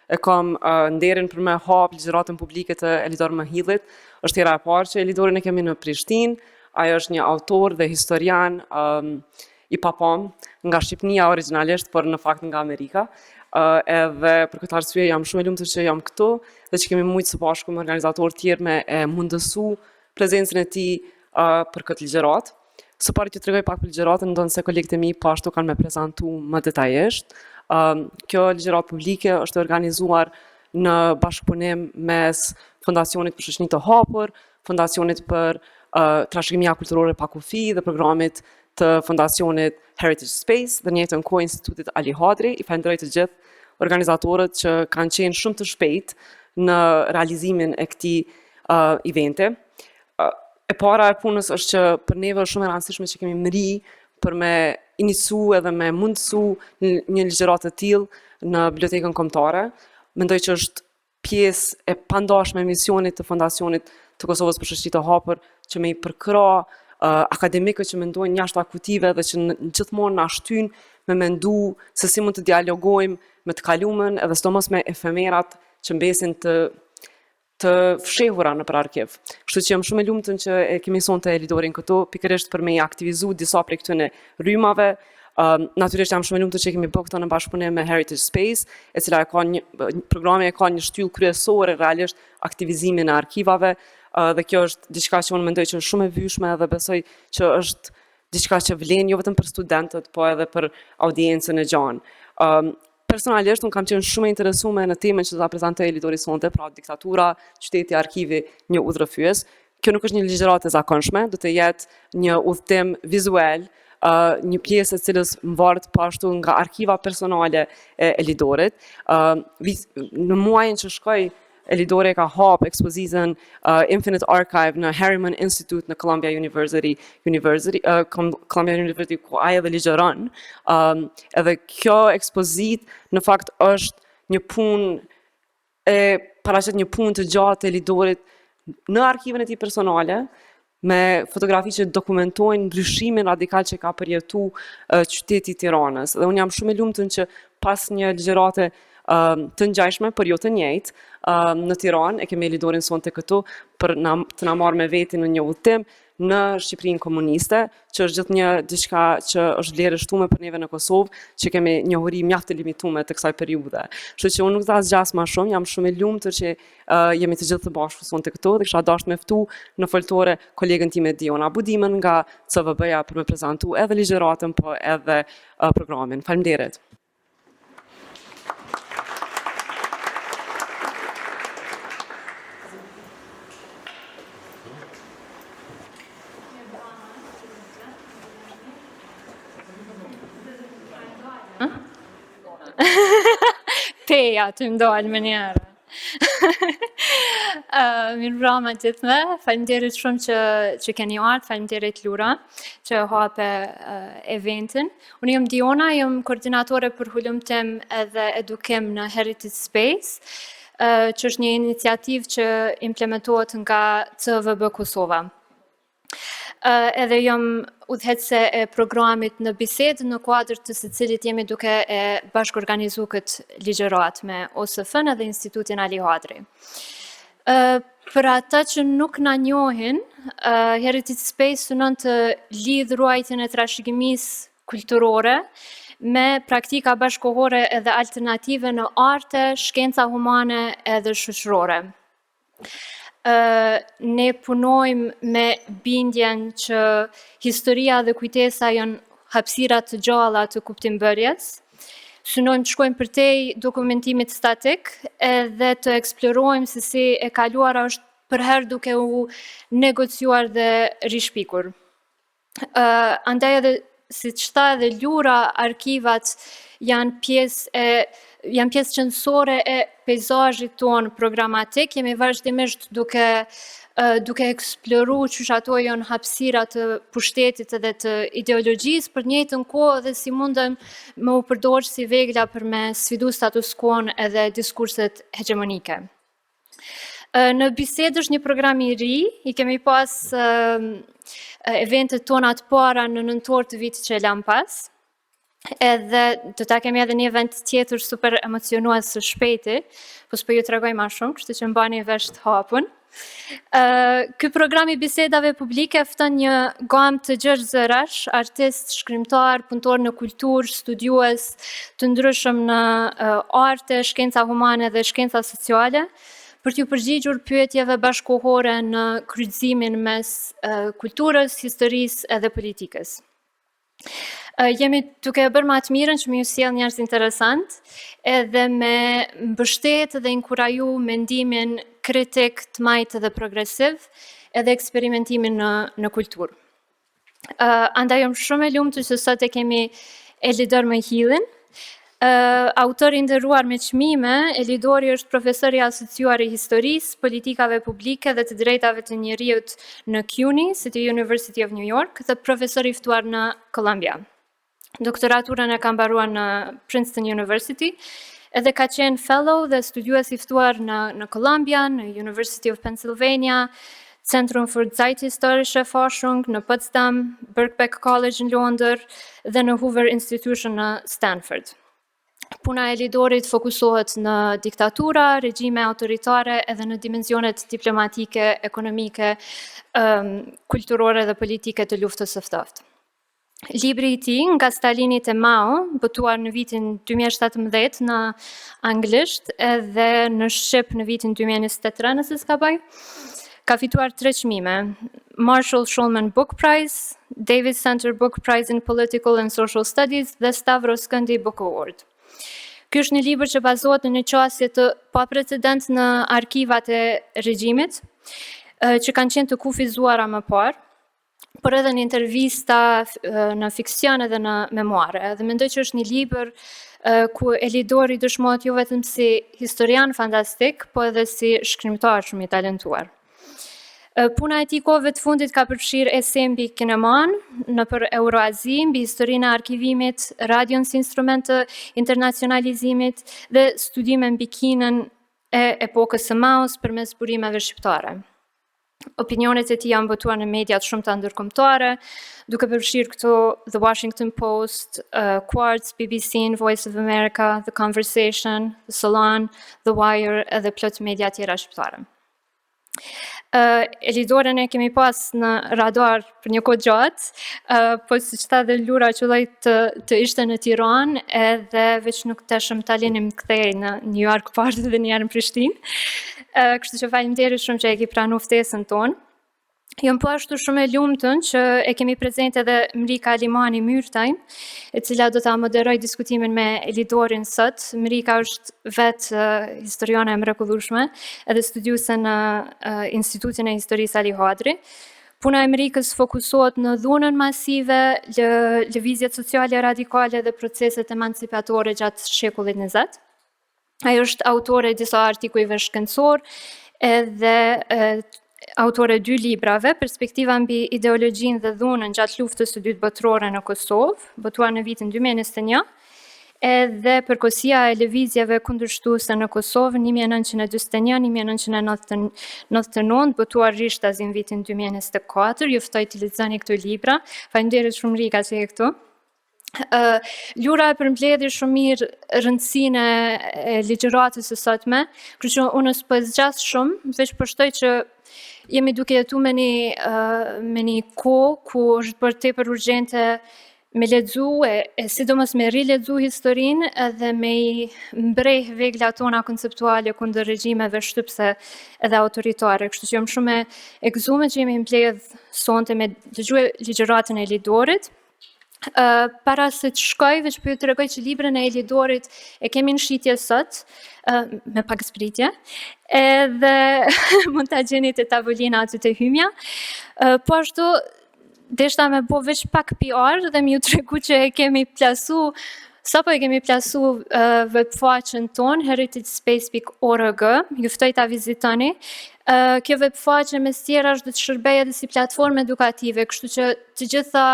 e kam nderin për me hap ligjëratën publike të Elidor Mahillit. Është hera e parë që Elidorin e kemi në Prishtinë. Ajo është një autor dhe historian i papam nga Shqipnia originalisht, por në fakt nga Amerika. Edhe për këtë arsye jam shumë e lumtur që jam këtu dhe që kemi mujtë së bashku me organizatorë tjerë me e mundësu prezencën e tij për këtë ligjëratë. Së pari që tregoj pak për ligjëratën, ndonë se kolegët e mi po ashtu kanë me prezantu më detajisht. Kjo ligjëratë publike është organizuar në bashkëpunim mes Fondacionit për Shoqëni të Hapur, Fondacionit për Trashëgimia Kulturore pa kufi dhe programit të Fondacionit Heritage Space dhe njëjtën kohë Institutit Ali Hadri. I falenderoj të gjithë organizatorët që kanë qenë shumë të shpejt në realizimin e këtij eventi. E para e punës është që për neve është shumë e rëndësishme që kemi mri për me inicu edhe me mundësu një ligjëratë të tillë në Bibliotekën Kombëtare. Mendoj që është pjesë e pandashme e misionit të Fondacionit të Kosovës për Shoqëni të Hapur që me i përkra akademikët që mendojnë jashtë fakultive dhe që gjithmonë na shtyn me mendu se si mund të dialogojmë me të kaluamën edhe sidomos me efemerat që mbesin të fshehura në arkiv. Kështu që jam shumë e lumtur që e kemi sonte Elidorin këtu, pikërisht për me i aktivizu disa prej këtyre rrymave. Natyrisht jam shumë e lumtur që kemi bërë këto në bashkëpunim me Heritage Space, e cila programi ka një shtyllë kryesore realisht aktivizimin e arkivave, dhe kjo është diçka që unë mendoj që është shumë e vyshme dhe besoj që është diçka që vlen jo vetëm për studentët, po edhe për audiencën e gjanë. Personalisht, unë kam qenë shumë e interesuar në temën që do ta prezantoj Elidori sonte, pra diktatura, qyteti, arkivi, një udhërrëfyes. Kjo nuk është një ligjëratë e zakonshme, do të jetë një udhëtim vizual, një pjesë e cilës mvaret pashtu nga arkiva personale e Elidorit. Në muajin që shkoj, Elidori ka hap ekspozitën Infinite Archive në Harriman Institute në Columbia University, ku ai edhe ligjëron. Edhe kjo ekspozitë në fakt është një punë paraqet një punë të gjatë e Elidorit në arkivën e tij personale, me fotografi që dokumentojnë ndryshimin radikal që ka përjetu qyteti i Tiranës. Dhe unë jam shumë e lumtur që pas një ligjërate të ngjashme, por jo të njëjtë, në Tiranë, e kemi Elidorin sonte këtu për të na marrë me veti në një udhëtim në Shqipërinë komuniste, që është gjithë një diçka që është vlerë e shtuar për neve në Kosovë, që kemi njohuri mjaft të limituar të kësaj periudhe. Kështu që unë nuk do ta zgjas më shumë, jam shumë e lumtur që jemi të gjithë të bashku sonte këtu dhe kisha dashur me ftu në foltore kolegen time Diona Budimën nga CVB-ja për me prezantu edhe ligjëratën, po edhe programin. Faleminderit. Teja të mdojnë më njerë. Mirë vrama gjithme, faleminderit shumë që keni ardhur, faleminderit Lura që hape eventin. Unë jam Diona, jam koordinatore për hulumtim edhe edukim në Heritage Space, që është një iniciativë që implementohet nga CVB Kosova. Edhe jam udhëheqëse e programit në bisedë në kuadër të së cilit jemi duke e bashkëorganizuar këtë ligjëratë me OSF-n edhe Institutin Ali Hadri. Për ata që nuk na njohin, Heritage Space synon të lidh ruajtjen e trashëgimisë kulturore me praktika bashkëkohore edhe alternative në arte, shkenca humane edhe shoqërore. Ne punojmë me bindjen që historia dhe kujtesa janë hapësira të gjalla të kuptimbërjes. Synojmë të shkojmë përtej dokumentimit statik edhe të eksplorojmë se si e kaluara është përherë duke u negociuar dhe rishpikur. Andaj edhe si që tha edhe Lura, arkivat janë pjesë qendrore e peizazhit tonë programatik. Jemi vazhdimisht duke eksploru qysh ato janë hapësira të pushtetit edhe të ideologjisë, për njëjtën kohë dhe si mundem me u përdorë si vegla për me sfidu status quo edhe diskurset hegemonike. Në bisedë është një program i ri, i kemi pas eventet tona të para në nëntor të vitit që e lam pas. edhe do ta kemi edhe një event tjetër super emocionues së shpejti, po s'po ju tregoj më shumë, kështu që mbani vesh të hapun. Ky program I bisedave publike fton një gamë të gjerë zërash, artist, shkrimtar, punëtor në kulturë, studiues të ndryshëm në arte, shkenca humane dhe shkenca sociale, për t'ju përgjigjur pyetjeve bashkëkohore në kryqëzimin mes kulturës, historisë edhe politikës. Jemi duke bërë më të mirën që më ju sjell njerëz interesant, edhe me mbështet dhe inkuraju mendimin kritik të majtë dhe progresiv, edhe eksperimentimin në kulturë. Andaj jam shumë e lumtur që sot e kemi Elidor Mahillin, autor I nderuar me çmime. Elidori është profesor I asociuar I historisë, politikave publike dhe të drejtave të njerëzit në CUNY, City University of New York, dhe profesor I ftuar në Columbia. Doktoraturën e ka mbaruar në Princeton University, edhe ka qenë fellow dhe studiues I ftuar në Columbia, në University of Pennsylvania, Centrum für Zeithistorische Forschung në Potsdam, Birkbeck College në Londër dhe në Hoover Institution në Stanford. Puna e Elidorit fokusohet në diktatura, regjime autoritare edhe në dimensionet diplomatike, ekonomike, kulturore dhe politike të luftës së ftoftë. Libri I tij, Nga Stalini te Mao, botuar në vitin 2017 në anglisht edhe në shqip në vitin 2023 nëse s'ka baj, ka fituar 3 çmime: Marshall Shulman Book Prize, Davis Center Book Prize in Political and Social Studies dhe Stavros Këndi Book Award. Ky është një libër që bazohet në një qasje të paprecedent në arkivat e regjimit, që kanë qenë të kufizuara më parë, por edhe në intervista, në fiksion edhe në memoare. Dhe mendoj që është një libër ku Elidori dëshmohet jo vetëm si historian fantastik, po edhe si shkrimtar shumë I talentuar. Puna e tij kohëve të fundit ka përfshirë ese mbi kineman, nëpër Euroazi, mbi historinë e arkivimit, radion si instrument të internacionalizimit dhe studime mbi Kinën e epokës së Maos përmes burimeve shqiptare. Opinionet e tij janë botuar në media të shumta ndërkombëtare, duke përfshirë këto The Washington Post, Quartz, BBC, Voice of America, The Conversation, The Salon, The Wire edhe plot media tjera shqiptare. Elidoren e kemi pas në radar për një kohë gjatë, po siç tha dhe Lura qelloi të ishte në Tiranë, edhe veç nuk teshëm ta linim kthej në New York parë dhe një herë në Prishtinë. Kështu që faleminderit shumë që e ki pranu ftesën tonë. Jam po ashtu shumë e lumtur që e kemi prezente edhe Mrika Limani Myrtaj, e cila do ta moderoj diskutimin me Elidorin sot. Mrika është vetë historiane e mrekullueshme, edhe studiuese në Institutin e Historisë Ali Hodri. Puna e Mrikës fokusohet në dhunën masive, lëvizjet sociale radikale dhe proceset emancipatore gjatë shekullit 20. Ajo është autore disa artikujve shkencor edhe autore 2 librave, Perspektiva mbi ideologjinë dhe dhunën gjatë luftës së dytë botërore në Kosovë, botuar në vitin 2021, edhe Përkohësia e lëvizjeve kundërshtuese në Kosovë 1941-1999, botuar Rishtazi në vitin 2024. Ju ftoj të lexoni këto libra. Faleminderit shumë Rika që je këtu. Lura e përmbledhi shumë mirë rëndësinë e ligjëratës së sotme, kështu që unë s'po zgjas shumë, veç përshtoj që jemi duke jetu me një kohë ku është bërë tepër urgjente me lexu e sidomos me rilexu historinë edhe me I mbreh veglat tona konceptuale kundër regjimeve shtypse edhe autoritare. Kështu që jam shumë e gëzuar që jemi mbledh sonte me dëgjue ligjëratën e Elidorit. Para se të shkoj, veç për ju të regoj që librin e Elidorit e kemi në shitje sot, me pak zbritje, edhe mund të gjeni të tavolina aty të hymja, po ashtu deshta me bo veç pak PR dhe mi ju të regu që e kemi plasu, sapo e kemi plasu webfaqen ton, heritagespace.org, ju ftoj ta vizitoni. Kjo webfaqe mes tjera është dhe të shërbej edhe si platformë edukative, kështu që të gjitha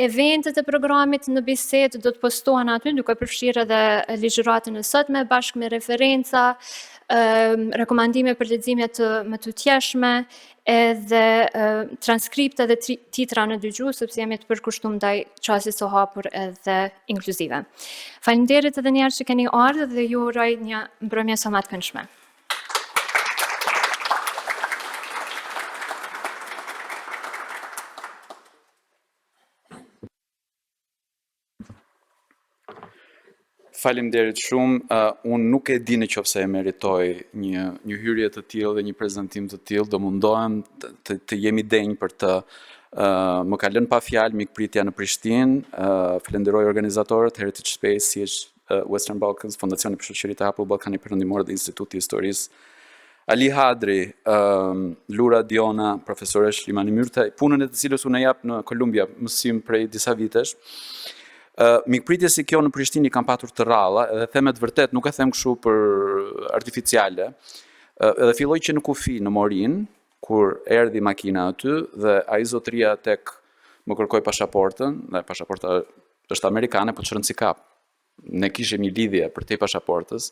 eventet e programit në bisedë do të postohen aty, duke përfshirë edhe ligjëratën e sotme bashkë me referenca, rekomandime për lexime më të tjeshme, edhe transkripta dhe titra në dy gjuhë, sepse jemi të përkushtuar ndaj qasjes së hapur edhe inkluzive. Faleminderit edhe një herë që keni ardhur dhe ju uroj një mbrëmje sa më të këndshme. Faleminderit shumë. Unë nuk e di në qoftë se e meritoj një hyrje të tillë dhe një prezantim të tillë, do mundohem të jemi denj për të. Më ka lënë pa fjalë mikpritja në Prishtinë. Falenderoj organizatorët, Heritage Space, Western Balkans, Fondacioni për Shoqëri të Hapur Ballkani Perëndimor dhe Instituti i Historisë. Ali Hadri, Lura Diona, profesoresh Limani Myrtaj, punën e të cilës unë e jap në Kolumbia, mësim prej disa vitesh. Mikpritje si kjo në Prishtinë i kam patur të rralla, edhe themet vërtet, nuk e them kështu për artificiale, edhe filloj që në kufi në Morin, kur erdhi makina aty, dhe ai zotëria tek më kërkoi pasaportën, dhe pasaporta është amerikane, po çrën si kap. Ne kishim një lidhje për te pasaportës,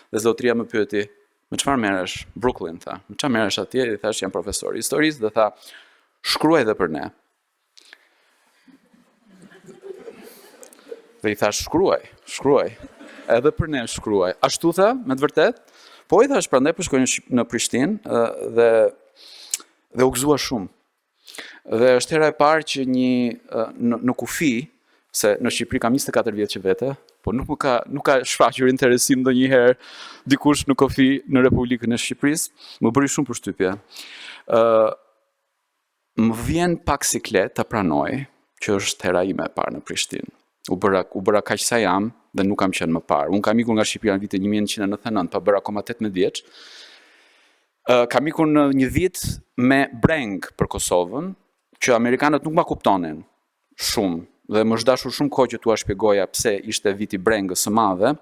dhe zotëria më pyeti, me çfarë merresh? Brooklyn, tha. Me çfarë merresh atje? I thash, jam profesor i historisë, dhe tha, shkruaj edhe për ne. Dhe i thash, shkruaj, edhe për ne shkruaj. Ashtu tha, me të vërtet, po i thash, prandaj po shkoj në Prishtinë dhe u gëzua shumë. Dhe është hera e parë që në kufi, se në Shqipëri kam 24 vjetë që vete, po nuk ka shfaqur interesim ndonjëherë dikush në kufi në Republikën e Shqipërisë, më bëri shumë përshtypje. Më vjen pak siklet të pranoj që është hera ime e parë në Prishtinë. U bëra kaq sa jam dhe nuk kam qenë më parë. Unë kam ikur nga Shqipëria në vitin 1999, pa bëra akoma 18 vjeç. Kam ikur në një vit me breng për Kosovën, që amerikanët nuk ma kuptonin shumë, dhe më është dashur shumë kohë që t'ua shpjegoja pse ishte viti brengës së madhe.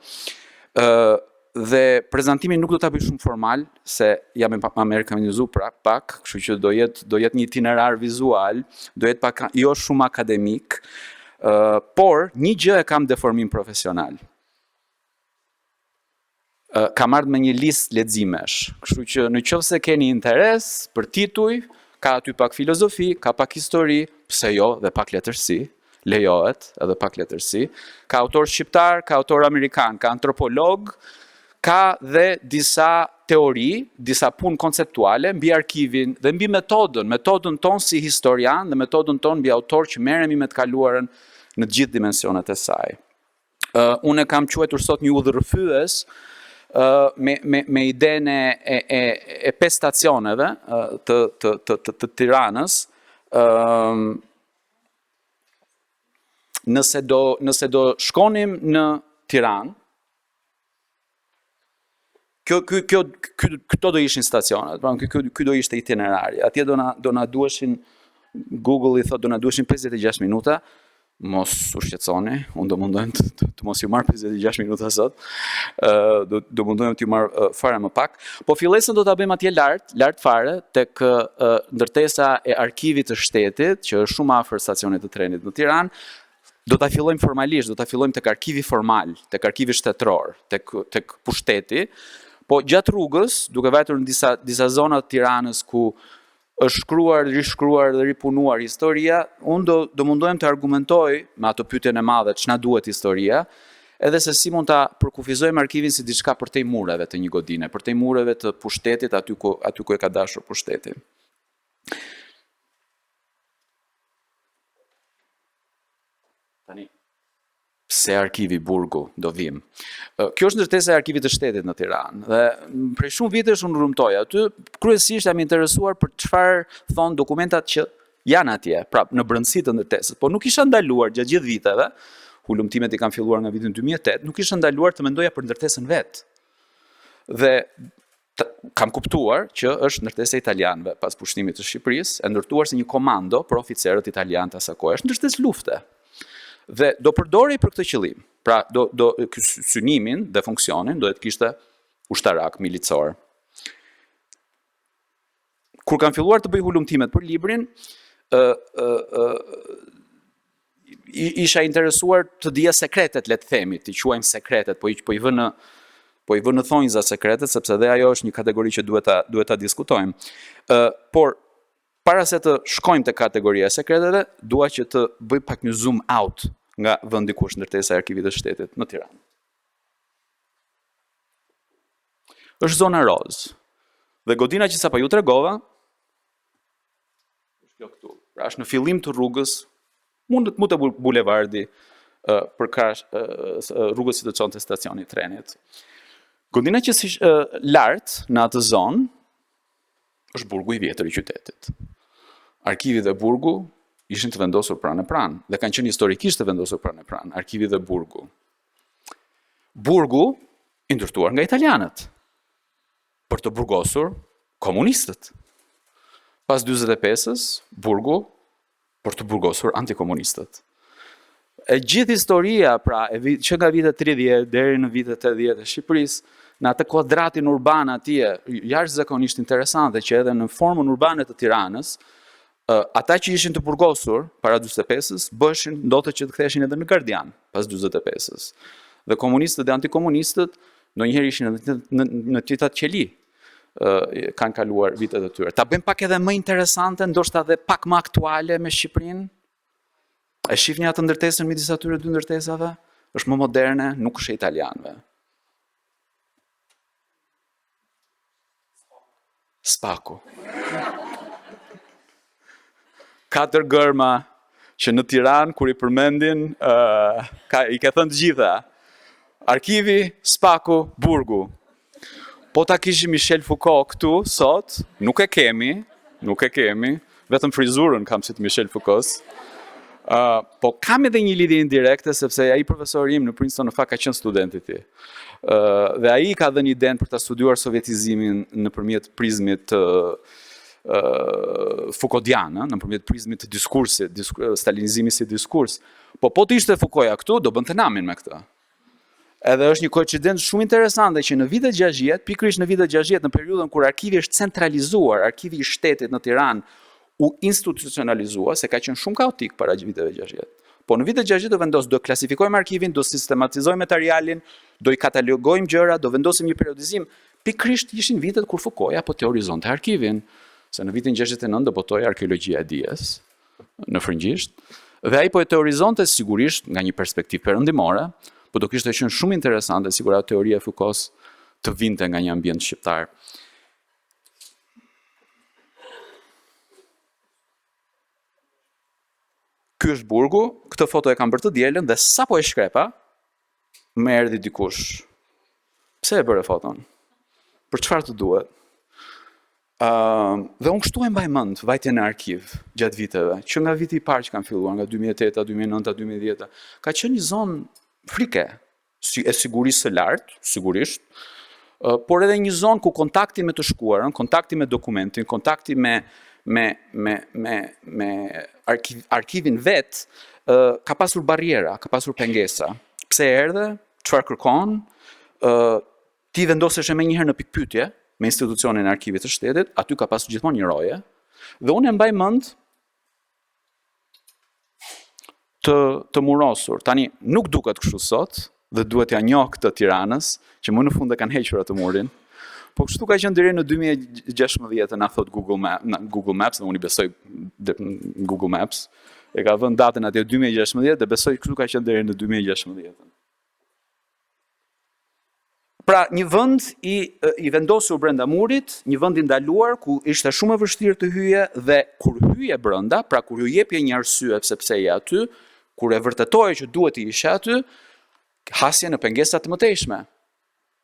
Dhe prezantimin nuk do ta bëj shumë formal, se jam amerikanizuar pak, kështu që do jetë një itinerar vizual, do jetë pak jo shumë akademik. Por, një gjë e kam deformim profesional. Kam ardhur me një listë leximesh, kështu që në qoftë se keni interes për tituj, ka aty pak filozofi, ka pak histori, pse jo, dhe pak letërsi, lejohet edhe pak letërsi. Ka autor shqiptar, ka autor amerikan, ka antropolog, ka dhe disa teori, disa punë konceptuale mbi arkivin dhe mbi metodën tonë si historian dhe metodën tonë mbi autor që merremi me të kaluarën në gjithë dimensionet e saj. Unë kam quajtur sot një udhërrëfyes me idenë e 5 stacioneve të Tiranës. Nëse do shkonim në Tiranë, këto do ishin stacionet, ky do ishte itinerari. Atje do na duheshin, Google i thot do na duheshin 56 minuta, mos u shqetësoni, unë do mundohem të mos ju marr 56 minuta sot, do mundohem t'ju marr fare më pak, po fillesën do ta bëjmë atje lart fare, tek ndërtesa e arkivit të shtetit, që është shumë afër stacionit të trenit në Tiranë. Do ta fillojmë formalisht, do ta fillojmë tek arkivi formal, tek arkivi shtetëror, tek pushteti, po gjatë rrugës, duke vajtur në disa zona të Tiranës ku është shkruar, rishkruar dhe ripunuar historia, unë do mundohem të argumentoj me ato pyetjen e madhe, ç'na duhet historia, edhe se si mund ta përkufizojmë arkivin si diçka përtej mureve të një godine, përtej mureve të pushtetit aty ku e ka dashur pushteti. Tani, pse arkivi Burgu do vim? Kjo është ndërtesa e arkivit të shtetit në Tiranë, dhe prej shumë vitesh unë rrumtoj aty, kryesisht jam interesuar për çfarë thon dokumentat që janë atje, pra në brendësi të ndërtesës, po nuk isha ndaluar gjatë gjithë viteve, hulumtimet i kam filluar nga vitin 2008, nuk isha ndaluar të mendoja për ndërtesën vet. Dhe kam kuptuar që është ndërtesa e italianëve pas pushtimit të Shqipërisë, e ndërtuar si një komando për oficerët italianë të asaj kohe, është ndërtesë lufte. Dhe do përdorej për këtë qëllim. Pra, synimin dhe funksionin do të kishte ushtarak, milicor. Kur kam filluar të bëj hulumtimet për librin, isha interesuar të dija sekretet, le të themi, të quajmë sekretet, po i vë po i vë në thonjza sekretet, sepse dhe ajo është një kategori që duhet ta diskutojmë. Por para se të shkojmë te kategoria e sekreteve, dua që të bëj pak një zoom out nga vendi ku është ndërtesa e Arkivit të Shtetit në Tiranë. Është zona roz. Dhe godina që sapo ju tregova është kjo këtu. Pra është në fillim të rrugës, mund të bulevardi përkrash rrugës që të çon te stacioni i trenit. Godina që si lart në atë zonë është burgu i vjetër i qytetit. Arkivi dhe burgu ishin të vendosur pranë dhe kanë qenë historikisht të vendosur pranë arkivi dhe burgu. Burgu i ndërtuar nga italianët për të burgosur komunistët. Pas 45-s, burgu për të burgosur antikomunistët. E gjithë historia, pra, që nga vitet 30 deri në vitet 80 e Shqipërisë, në atë kuadratin urban atje, jashtëzakonisht interesante që edhe në formën urbane të Tiranës, ata që ishin të burgosur para 45-s, ndodhte që të ktheheshin edhe në gardian pas 45-s. Dhe komunistët dhe antikomunistët ndonjëherë ishin në titrat qeli, kanë kaluar vitet e tyre. Ta bëjmë pak edhe më interesante, ndoshta edhe pak më aktuale me Shqipërinë. E shihni atë ndërtesën midis atyre dy ndërtesave? Është më moderne, nuk është e italianëve. Spaku. 4 gërma që në Tiranë, kur i përmendin, i ka thënë të gjitha. Arkivi, Spaku, burgu. Po ta kishim Michel Foucault këtu, sot, nuk e kemi, vetëm frizurën kam si të Michel Foucault. Po kam edhe një lidhje indirekte, sepse ai profesori im në Princeton në fakt ka qenë student i tij. Dhe ai ka dhënë idenë për ta studiuar sovietizimin nëpërmjet prizmit Foucaultian, nëpërmjet prizmit të diskursit, stalinizimi si diskurs. Po të ishte Foucaultja këtu, do bënte namin me këtë. Edhe është një koincident shumë interesante që në vitet 60, pikërisht në vitet 60, në periudhën kur arkivi është centralizuar, arkivi i shtetit në Tiranë u institucionalizua, se ka qenë shumë kaotik para viteve 60. Po në vitet 60 do vendos, do klasifikojmë arkivin, do sistematizojmë materialin, do i katalogojmë gjëra, do vendosim një periodizim. Pikërisht ishin vitet kur Foucaultja po teorizonte arkivin, se në vitin 69 do botoi arkeologjia e dijes në frëngjisht, dhe ai po e teorizonte sigurisht nga një perspektivë perëndimore, po do kishte qenë shumë interesante sigurisht teoria e Foucault's të vinte nga një ambient shqiptar. Ky është burgu, këtë foto e kam bërë të dielën dhe sapo e shkrepa, më erdhi dikush. Pse e bëre foton? Për çfarë të duhet? Dhe unë kështu e mbaj mend vajtjen në arkiv gjatë viteve, që nga viti i parë që kanë filluar, nga 2008, 2009, 2010, ka qenë një zonë frike, e sigurisë së lartë, sigurisht, por edhe një zonë ku kontakti me të shkuarën, kontakti me dokumentin, kontakti me arkivin vet, ka pasur barriera, ka pasur pengesa. Pse erdhe, çfarë kërkon, ti vendosesh me njëherë në pikpyetje me institucionin e Arkivit të Shtetit, aty ka pasur gjithmonë një roje, dhe unë e mbaj mend të murosur. Tani, nuk duket kështu sot, dhe duhet ja njoh këtë Tiranës, që më në fund e kanë hequr atë murin, po kështu ka qenë deri në 2016, na thot Google Maps, dhe unë i besoj Google Maps, e ka vënë datën atje 2016, dhe besoj kështu ka qenë deri në 2016. Pra, një vend i vendosur brenda murit, një vend i ndaluar ku ishte shumë e vështirë të hyje dhe kur hyje brenda, pra kur ju jepje një arsye pse je aty, kur e vërtetoje që duhet të ishe aty, hasje në pengesa të mëtejshme.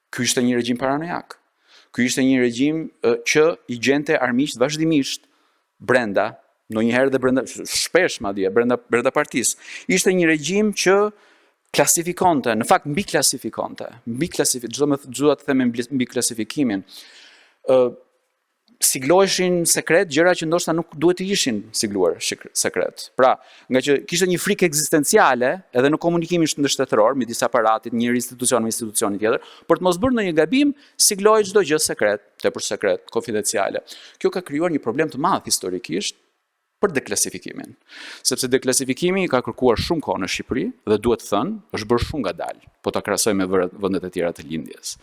Ky ishte një regjim paranojak. Ky ishte një regjim që i gjente armiqt vazhdimisht brenda, ndonjëherë dhe brenda, shpesh madje brenda partisë. Ishte një regjim që klasifikonte, në fakt mbi klasifikonte, çdo të them mbi klasifikimin. Sigloheshin sekret gjëra që ndoshta nuk duhet të ishin sigluar sekret. Pra, nga që kishte një frikë ekzistenciale edhe në komunikimin ndërshtetëror midis aparatit, një institucion me institucionin tjetër, për të mos bërë ndonjë gabim, siglohej çdo gjë sekret, tepër sekret, konfidenciale. Kjo ka krijuar një problem të madh historikisht për deklasifikimin. Sepse deklasifikimi ka kërkuar shumë kohë në Shqipëri dhe duhet thënë, është bërë shumë ngadalë, po ta krahasoj me vendet e tjera të lindjes.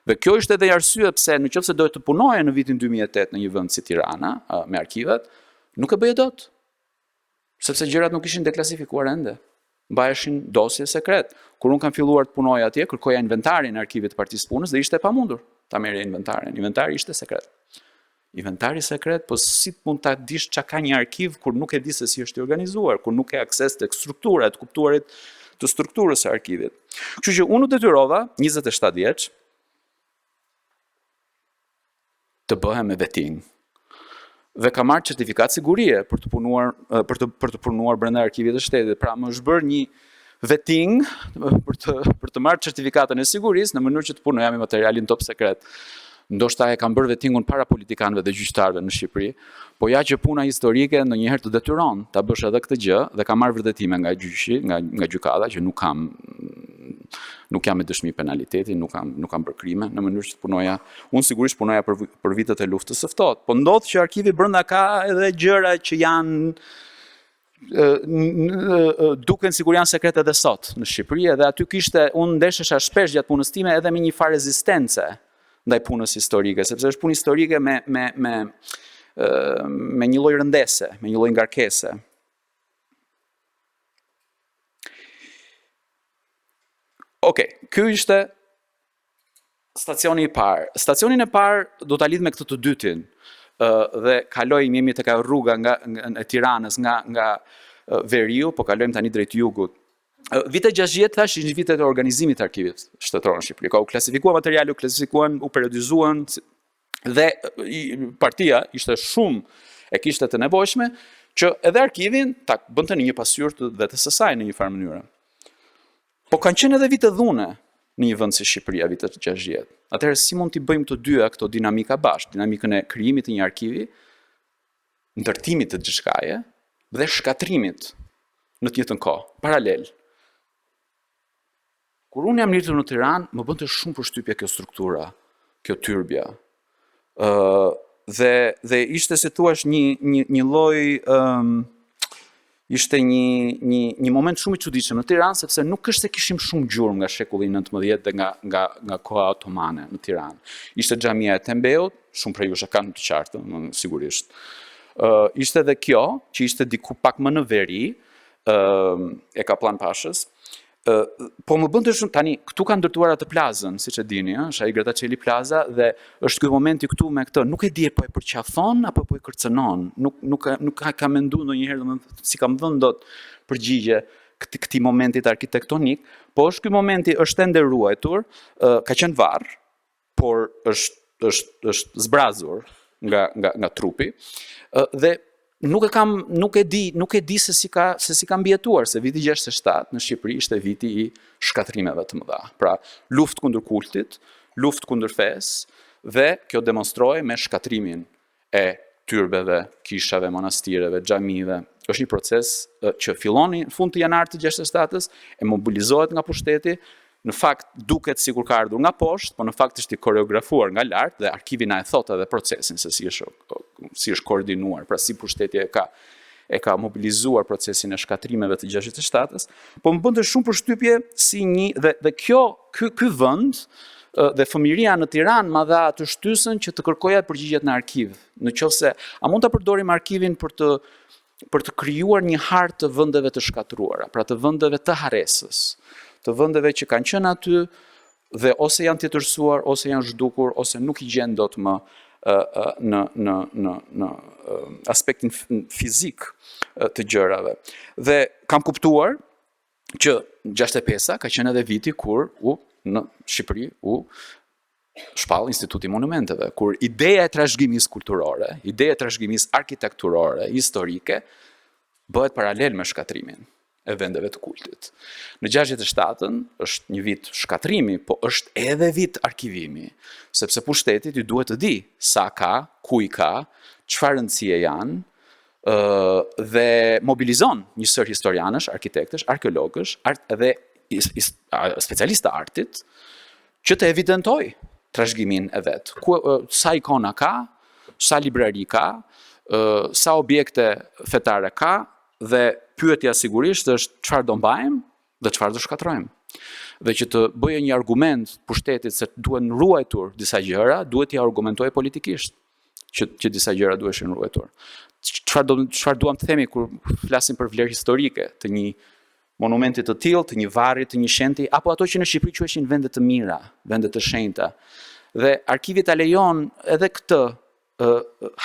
Dhe kjo ishte edhe arsye pse nëse dohet të punoje në vitin 2008 në një vend si Tirana me arkivet, nuk e bëje dot. Sepse gjërat nuk ishin deklasifikuar ende. Mbaheshin dosje sekret. Kur unë kam filluar të punoj atje, kërkoja inventarin e arkivit të Partisë Punës dhe ishte pamundur ta merrja inventarin. Inventari ishte sekret. Inventari sekret, po si mund ta dish çka ka një arkiv kur nuk e di se si është i organizuar, kur nuk ke akses tek strukturat, kuptuarit të strukturës së arkivit. Kështu që unë u detyrova 27 vjeç të bëhem me vetting. Dhe ka marrë certifikat sigurie për të punuar brenda arkivit të shtetit. Pra më është bërë një vetting për të marrë certifikatën e sigurisë në mënyrë që të punoja me materialin top sekret. Ndoshta e kam bërë vettingun para politikanëve dhe gjyqtarëve në Shqipëri, po ja që puna historike ndonjëherë të detyron ta bësh edhe këtë gjë dhe kam marrë vërtetime nga gjyqi, nga gjykata që nuk jam me dëshmi penaliteti, nuk kam bërë krime në mënyrë që të punoja. Unë sigurisht punoja për vitet e luftës së ftohtë, po ndodh që arkivi brenda ka edhe gjëra që janë duken sikur janë sekrete edhe sot në Shqipëri, edhe aty unë ndeshesha shpesh gjatë punës time edhe me një farë rezistence ndaj punës historike, sepse është punë historike me një lloj rëndese, me një lloj ngarkese. Okej, ky ishte stacioni i parë. Stacionin e parë do ta lidh me këtë të dytin dhe jemi tek rruga e Tiranës nga veriu, po kalojmë tani drejt jugut. Vitet 60 thash ishin vitet e organizimit të arkivit shtetëror në Shqipëri. U klasifikuan materiale, u periodizuan dhe partia ishte shumë e kishte të nevojshme që edhe arkivin ta bënte në një pasqyrë të vetes së saj në një farë mënyrë. Po kanë qenë edhe vite dhune në një vend si Shqipëria vitet 60. Atëherë si mund t'i bëjmë të dyja këto dinamika bashkë, dinamikën e krijimit të një arkivi, ndërtimit të diçkaje dhe shkatrimit në të njëjtën kohë, paralel. Kur unë jam rritur në Tiranë, më bënte shumë përshtypje kjo struktura, kjo tyrbja. Dhe ishte si thua një lloj ishte një moment shumë i çuditshëm në Tiranë, sepse nuk është se kishim shumë gjurmë nga shekulli 19 dhe nga koha otomane në Tiranë. Ishte xhamia e Tembeut, shumë prej jush e kanë të qartë, sigurisht. Ishte edhe kjo, që ishte diku pak më në veri, e Kaplan Pashës. Po më bënte shumë tani, këtu kanë ndërtuar atë plazën, siç e dini, është ai Grattacieli Plaza dhe është ky momenti këtu me këtë, nuk e di po e përqafon apo po e kërcënon. Nuk ka menduar ndonjëherë, domethënë si kam dhënë dot përgjigje këtij momentit arkitektonik, po është ky momenti është ende ruajtur, ka qenë varr, por është zbrazur nga trupi dhe nuk e di se si ka mbijetuar, se viti 67 në Shqipëri ishte viti i shkatrimeve të mëdha. Pra, luftë kundër kultit, luftë kundër fesë, dhe kjo demonstroi me shkatrimin e tyrbeve, kishave, monastireve, xhamive. Është një proces që filloni në fund të janar të 67-s, e mobilizohet nga pushteti, në fakt duket sikur ka ardhur nga poshtë, po në fakt është i koreografuar nga lart dhe arkivi na e thot edhe procesin se si është koordinuar, pra si pushteti e ka mobilizuar procesin e shkatrimeve të 67-s, po më bënte shumë përshtypje si dhe ky vend dhe fëmiria në Tiranë ma dha atë shtysën që të kërkoja përgjigjet në arkiv. Nëse a mund ta përdorim arkivin për të krijuar një hartë të vendeve të shkatruara, pra të vendeve të harresës, të vendeve që kanë qenë aty dhe ose janë tjetërsuar, ose janë zhdukur, ose nuk i gjen dot më në aspektin fizik të gjërave. Dhe kam kuptuar që 65-a ka qenë edhe viti kur në Shqipëri u shpall Instituti i Monumenteve, kur ideja e trashëgimisë kulturore, ideja e trashëgimisë arkitekturore, historike, bëhet paralel me shkatrimin e vendeve të kultit. Në 67-ën është një vit shkatrimi, po është edhe vit arkivimi, sepse pushtetit i duhet të di sa ka, ku i ka, çfarë rëndësie janë, dhe mobilizon një sër historianësh, arkitektësh, arkeologësh, dhe specialistë të artit, që të evidentoj trashëgimin e vet. Sa ikona ka, sa librari ka, sa objekte fetare ka, dhe pyetja sigurisht është çfarë do mbajmë dhe çfarë do shkatrojmë. dhe që të bëjë një argument pushtetit se duhen ruajtur disa gjëra, duhet t'i argumentojë politikisht që disa gjëra duheshin ruajtur. Çfarë duam të themi kur flasim për vlerë historike të një monumenti të tillë, të një varri, të një shenti, apo ato që në Shqipëri quheshin vende të mira, vende të shenjta. Dhe arkivi ta lejon edhe këtë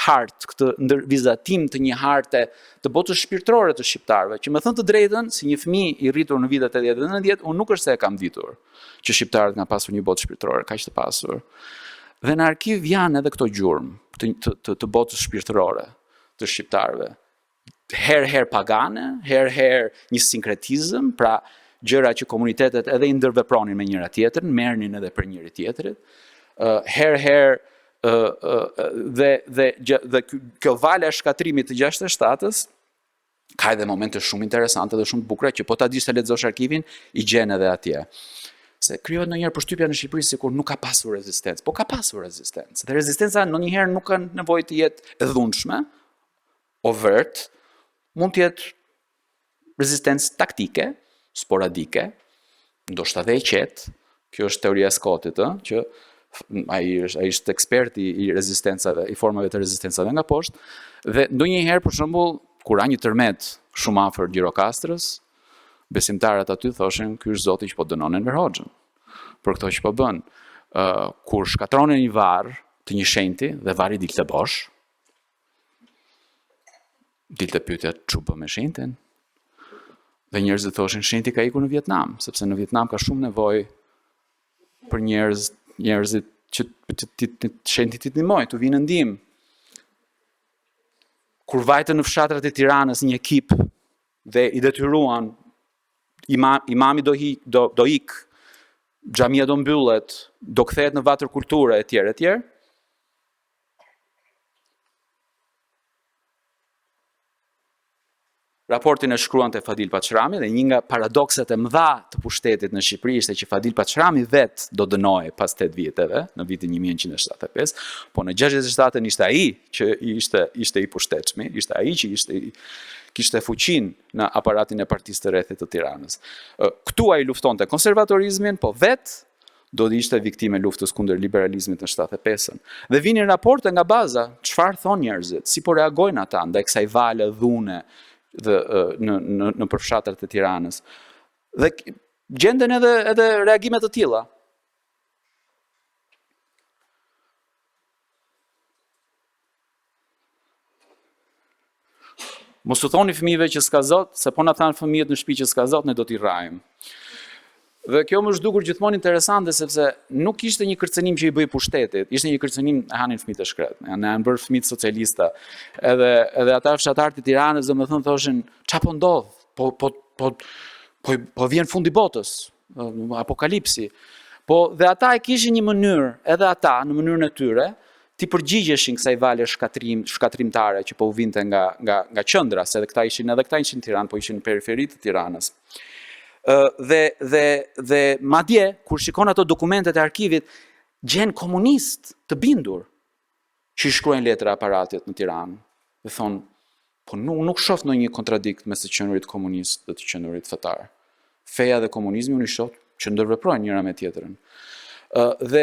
hartë, këtë ndërvizatim të një harte të botës shpirtërore të shqiptarëve, që me thënë të drejtën, si një fëmijë i rritur në vitet 80 dhe 90, unë nuk është se e kam ditur që shqiptarët nga pasur një botë shpirtërore, kaq të pasur. Dhe në arkiv janë edhe këto gjurmë të botës shpirtërore të shqiptarëve. Herë pagane, herë një sinkretizëm, pra gjëra që komunitetet edhe i ndërvepronin me njëra tjetrën, merrnin edhe për njëri tjetrit. Herë dhe kjo vale e shkatrimit të 67-ës ka edhe momente shumë interesante dhe shumë të bukura që po ta dish të lexosh arkivin i gjen edhe atje. Se krijohet ndonjëherë përshtypja në Shqipëri sikur nuk ka pasur rezistencë, po ka pasur rezistencë. Dhe rezistenca ndonjëherë nuk ka nevojë të jetë e dhunshme, overt, mund të jetë rezistencë taktike, sporadike, ndoshta edhe e qetë. Kjo është teoria e Scottit, që ai është ekspert i rezistencave, i formave të rezistencave nga poshtë, dhe ndonjëherë për shembull kur ka një tërmet shumë afër Gjirokastrës, besimtarët aty thoshin ky është Zoti që po dënon Enver Hoxhën për këto që po bën. Kur shkatronin një varr të një shenjti dhe varri dilte bosh, dilte pyetja ç'u bë me shenjtin. Dhe njerëzit thoshin shenjti ka ikur në Vietnam, sepse në Vietnam ka shumë nevojë për njerëzit që shenjti t'i ndihmojë, t'u vinë ndihmë. Kur vajtën në fshatrat e Tiranës një ekip dhe i detyruan imami do ik, xhamia do mbyllet, do kthehet në vatër kulture etj. Raportin e shkruante Fadil Paçrami dhe një nga paradokset e mëdha të pushtetit në Shqipëri ishte që Fadil Paçrami vetë do dënohej pas 8 viteve, në vitin 1975, po në 67-ën ishte ai që ishte i pushtetshmi, ishte ai që kishte fuqinë në aparatin e partisë të rrethit të Tiranës. Këtu ai luftonte konservatorizmin, po vetë do të ishte viktime luftës kundër liberalizmit në 75-ën. Dhe vinin raporte nga baza, çfarë thon njerëzit, si po reagojnë ata ndaj kësaj vale dhune në përfshatrat e Tiranës. Dhe gjenden edhe reagime të tilla. Mos u thoni fëmijëve që s'ka Zot, se po na thanë fëmijët në shtëpi që s'ka Zot, ne do t'i rrajmë. Dhe kjo më është dukur gjithmonë interesante sepse nuk ishte një kërcënim që i bëi pushtetit, ishte një kërcënim e hanin fëmijët e shkret, ne janë bërë fëmijët socialista. Edhe ata fshatarët e Tiranës domethënë thoshin, ç'a po ndodh? Po vjen fundi botës, apokalipsi. Po dhe ata e kishin një mënyrë, edhe ata në mënyrën e tyre, ti përgjigjeshin kësaj vale shkatrimtare që po u vinte nga qendra, se edhe këta ishin në Tiranë, po ishin në periferi të Tiranës. Dhe madje, kur shikon ato dokumentet e arkivit, gjen komunist të bindur që i shkruajnë letra aparatit në Tiranë. Dhe thonë, po nuk shoh ndonjë kontradikt mes të qenurit komunist dhe të qenurit fetar. Feja dhe komunizmi unë i shoh që ndërveprojnë njëra me tjetrën. Dhe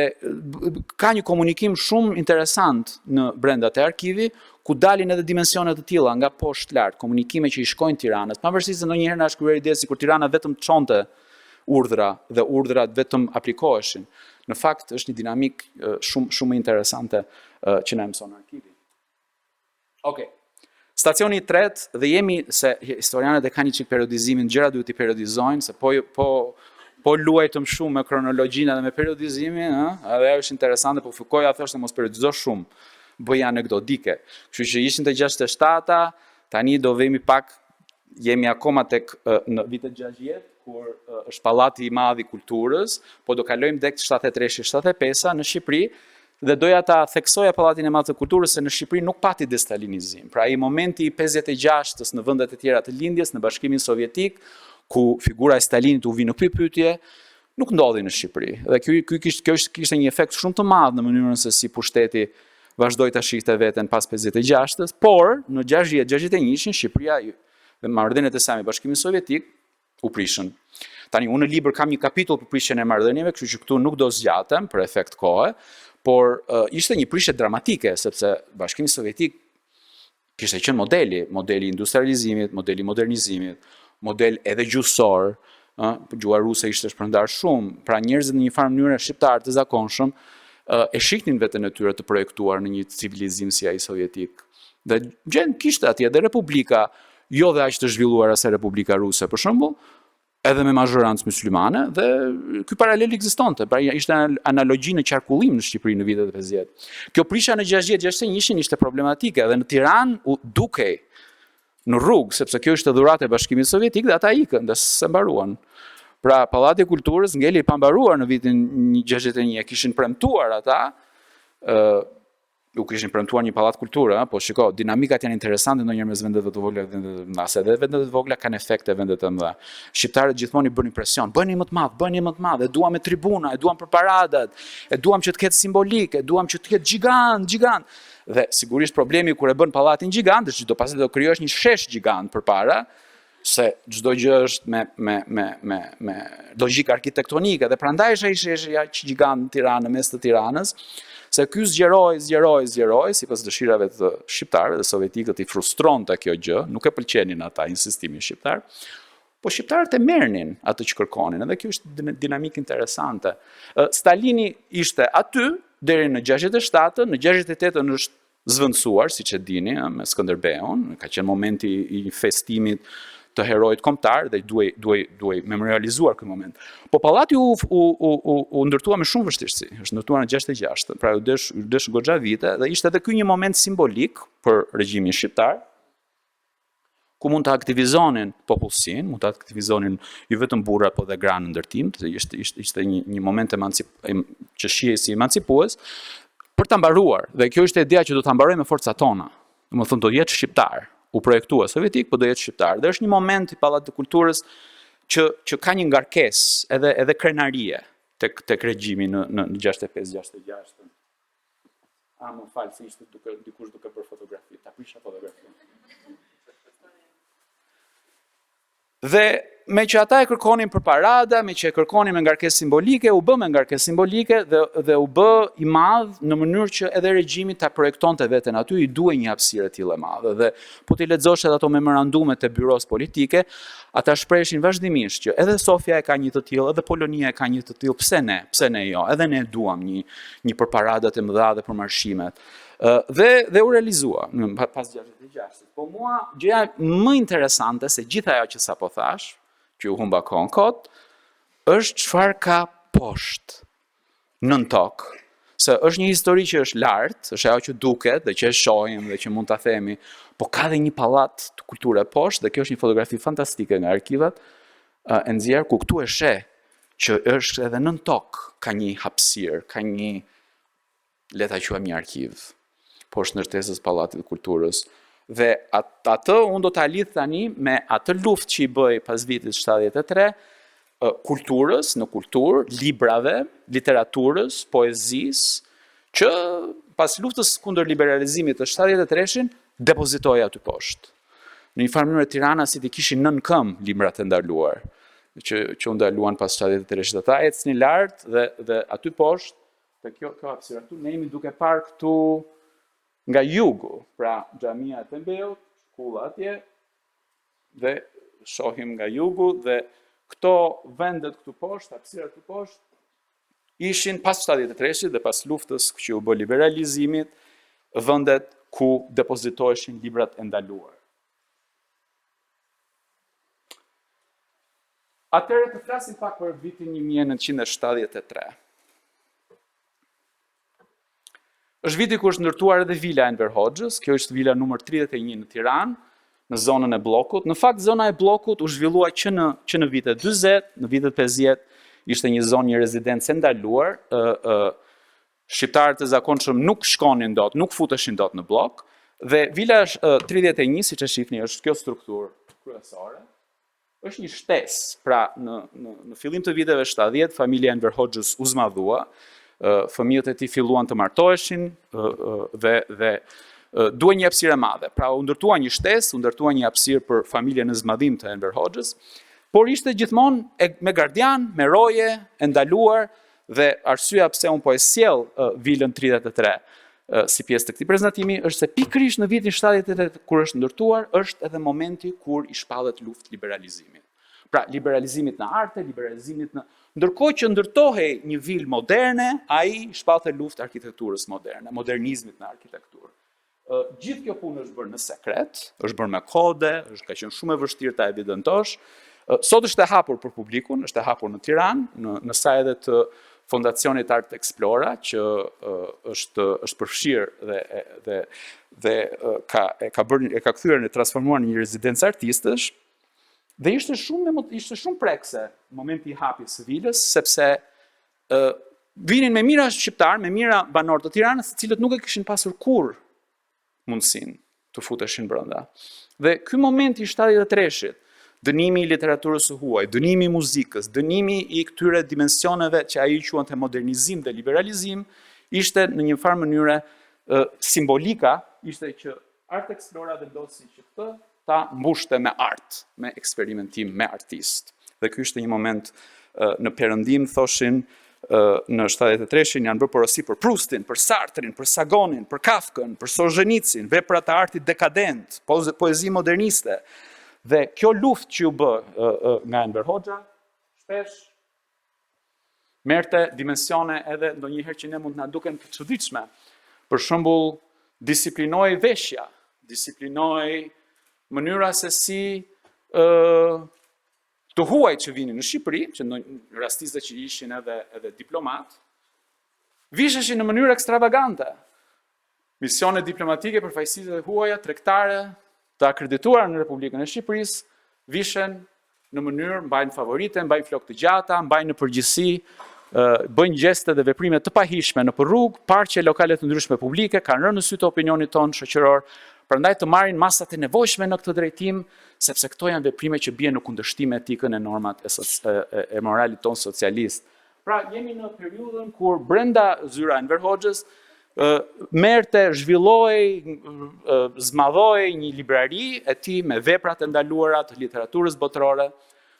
ka një komunikim shumë interesant në brenda të arkivi, ku dalin edhe dimensionet të tilla nga poshtë lart, komunikime që i shkojnë Tiranës, pavarësisht se ndonjëherë na shkruaj ide sikur Tirana vetëm çonte urdhra dhe urdhrat vetëm aplikoheshin. Në fakt është një dinamik shumë interesante që na mëson arkivi. Okej. Stacioni i tretë, dhe jemi se historianët e kanë një çik periodizimin, gjëra duhet i periodizojnë, se po luajtëm shumë me kronologjinë dhe me periodizimin, edhe ajo është interesante, po Foucault thoshte mos periodizo shumë, bëj anekdotike. Kështu që ishin të 67-ta, tani do vemi pak, jemi akoma tek në vitet 60, kur është Pallati i Madh i Kulturës, po do kalojmë tek 73-75 në Shqipëri, dhe doja ta theksoja Pallatin e Madh të Kulturës se në Shqipëri nuk pati destalinizim. Pra ai momenti i 56-s në vendet e tjera të lindjes, në Bashkimin Sovjetik, ku figura e Stalinit u vi në pyetje, nuk ndodhi në Shqipëri. Dhe kjo kishte një efekt shumë të madh në mënyrën se si pushteti vazhdoi ta shihte veten pas 56-s, por në 60-61 Shqipëria dhe marrëdhëniet e saj me Bashkimin Sovjetik u prishën. Tani, unë në libër kam një kapitull për prishjen e marrëdhënieve, kështu që këtu nuk do zgjatem për efekt kohe, por ishte një prishje dramatike, sepse Bashkimi Sovjetik kishte qenë modeli industrializimit, modeli modernizimit, model edhe gjuhësor, gjuha ruse ishte shpërndar shumë, pra njerëzit në një farë mënyrë shqiptarë të zakonshëm e shihnin veten e tyre të projektuar në një civilizim si ai sovjetik. Dhe gjën kishte atje edhe republika, jo dhe aq të zhvilluara se Republika Ruse për shembull, edhe me mazhorancë muslimane, dhe ky paralel ekzistonte, pra ishte analogji në qarkullim në Shqipëri në vitet 50. Kjo prisha në 60-61 ishte problematike, dhe në Tiranë u dukej në rrugë, sepse kjo ishte dhuratë e Bashkimit Sovjetik, dhe ata ikën, dhe se mbaruan. Pra, Pallati i Kulturës ngeli i pambaruar në vitin 61, kishin premtuar ata, u kishin premtuar një pallat kulture, po shiko, dinamikat janë interesante ndonjëherë mes vendeve të vogla dhe vendeve të mëdha, edhe vendet të vogla kanë efekte vendet të mëdha. Shqiptarët gjithmonë i bënin presion, bëni më të madh, e duam me tribuna, e duam për paradat, e duam që të ketë simbolik, e duam që të ketë gjigant. Dhe sigurisht problemi kur e bën pallatin gjigant, është që do pastaj do krijosh një shesh gjigant përpara, se çdo gjë është me logjikë arkitektonike, dhe prandaj është ai sheshi aq gjigant në Tiranë, në mes të Tiranës, se ky zgjeroi, sipas dëshirave të shqiptarëve dhe sovjetikët i frustronte kjo gjë, nuk e pëlqenin ata insistimin shqiptar, po shqiptarët e merrnin atë që kërkonin, edhe kjo është dinamikë interesante. Stalini ishte aty deri në 67, në 68 është zvendësuar, siç e dini, me Skënderbeun, ka qenë momenti i festimit të herojt kombëtar dhe duhej memorializuar ky moment. Po pallati u ndërtua me shumë vështirësi. Është ndërtuar në 66, pra u desh goxha vite, dhe ishte edhe ky një moment simbolik për regjimin shqiptar, ku mund të aktivizonin popullsinë, mund të aktivizonin jo vetëm burrat, po dhe gra në ndërtim, ishte një moment që shihej si emancipues, për ta mbaruar. Dhe kjo ishte ideja që do ta mbarojmë me forcat tona. Domethënë do jetë shqiptar. U projektua sovjetik, po do jetë shqiptar. Dhe është një moment i Pallatit të Kulturës që ka një ngarkesë edhe krenarie tek regjimi në 65-66. Më falë, se ishte dikush duke bërë fotografi. Ta prisha fotografi. Dhe me që ata e kërkonin për parada, me që e kërkonin me ngarkesë simbolike, u bë me ngarkesë simbolike dhe u bë i madh në mënyrë që edhe regjimi ta projektonte veten aty, i duhej një hapësirë e tillë e madhe. Dhe po ti lexosh edhe ato memorandumet e byros politike, ata shprehin vazhdimisht që edhe Sofia e ka një të tillë, edhe Polonia e ka një të tillë, pse ne jo? Edhe ne duam një për paradat e mëdha dhe për marshimet. Dhe u realizua pas 66. Po mua gjëja më interesante se gjithë ajo që sapo thash, që u humba kohën kot, është çfarë ka poshtë nën tokë. Se është një histori që është lart, është ajo që duket dhe që e shohim dhe që mund ta themi, po ka dhe një pallat të kulturë poshtë, dhe kjo është një fotografi fantastike nga arkivat e nxjerr, ku këtu e sheh që është edhe nën tokë ka një hapësirë, ka një, le ta quajmë një arkiv, poshtë ndërtesës Pallatit të Kulturës. Dhe atë unë do ta lidh tani me atë luftë që i bëi pas vitit 73, kulturës, në kulturë, librave, literaturës, poezisë, që pas luftës kundër liberalizimit të 73-shin depozitoi aty poshtë. Në një farë mënyrë Tirana si të kishin nën këmbë librat e ndaluar, që u ndaluan pas 73-shit. Ata ecnin lart dhe aty poshtë, te kjo hapësirë aty, ne jemi duke parë këtu nga jugu, pra xhamia e Tembeut, shkolla atje, dhe shohim nga jugu, dhe këto vendet këtu poshtë, hapësirat këtu poshtë, ishin pas 73-shit dhe pas luftës që u bë liberalizimit, vendet ku depozitoheshin librat e ndaluar. Atëherë të flasim pak për vitin 1973. Është viti ku është ndërtuar edhe vila Enver Hoxhës, kjo është vila numër 31 në Tiranë, në zonën e bllokut. Në fakt, zona e bllokut u zhvillua që në vitet 40, në vitet 50, ishte një zonë, një rezidencë ndaluar. Shqiptarët e zakonshëm nuk shkonin dot, nuk futeshin dot në bllok, dhe vila 31, siç e shihni, është kjo strukturë kryesore. Është një shtesë. Pra, në fillim të viteve 70, familja Enver Hoxhës u zmadhua. Fëmijët e tij filluan të martoheshin dhe duhej një hapësirë e madhe. Pra u ndërtua një shtesë, u ndërtua një hapësirë për familjen në zmadhim të Enver Hoxhës, por ishte gjithmonë me gardian, me roje, e ndaluar, dhe arsyeja pse unë po e sjell Vilën 33 si pjesë të këtij prezantimi është se pikërisht në vitin 78 kur është ndërtuar, është edhe momenti kur i shpallet luftë liberalizimit. Pra, liberalizimit në arte, liberalizimit në... Ndërkohë që ndërtohej një vilë moderne, ai shpallte luftë arkitekturës moderne, modernizmit në arkitekturë. Gjithë kjo punë është bërë në sekret, është bërë me kode, ka qenë shumë e vështirë ta evidentosh. Sot është e hapur për publikun, është e hapur në Tiranë, në sajtet të Fondacionit Art Explora, që është përfshirë dhe ka kthyer në transformuar në një rezidencë artistësh. Dhe ishte shumë prekse momenti i hapjes së vilës, sepse vinin me mira shqiptar, me mira banor të Tiranës, të cilët nuk e kishin pasur kurrë mundësinë të futeshin brenda. Dhe ky moment i 73-shit, dënimi i literaturës së huaj, dënimi i muzikës, dënimi i këtyre dimensioneve që ai quante modernizim dhe liberalizim, ishte në një farë mënyre simbolika, ishte që Art Explora vendosi që këtë ta mbushte me art, me eksperimentim, me artist. Dhe ky ishte një moment në perëndim, thoshin, në 73-shin janë bërë porosi për Proustin, për Sartrin, për Sagonin, për Kafkën, për Solzhenitsyn, vepra të artit dekadent, poezi moderniste. Dhe kjo luftë që u bë nga Enver Hoxha, shpesh merrte dimensione edhe ndonjëherë që ne mund na duken të çuditshme. Për shembull, disiplinoi veshja, disiplinoi mënyra se si të huaj që vinin në Shqipëri, që në rastiste që ishin edhe diplomat, visheshin në mënyrë ekstravagante. Misione diplomatike për fajësitë e huaja, tregtare, të akredituara në Republikën e Shqipërisë, vishen në mënyrë, mbajnë favorite, mbajnë flokë të gjata, mbajnë në përgjithësi, bëjnë gjeste dhe veprime të pahishme në rrugë, parqe lokale të ndryshme publike, kanë rënë në sy të opinionit tonë shoqëror, prandaj të marrin masat e nevojshme në këtë drejtim, sepse këto janë veprime që bien në kundërshtim me etikën e normat e moralit tonë socialist. Pra, jemi në periudhën kur brenda zyra Enver Hoxhës merrte, zhvilloi, zmadhoi një librari e tij me veprat e ndaluara të literaturës botërore,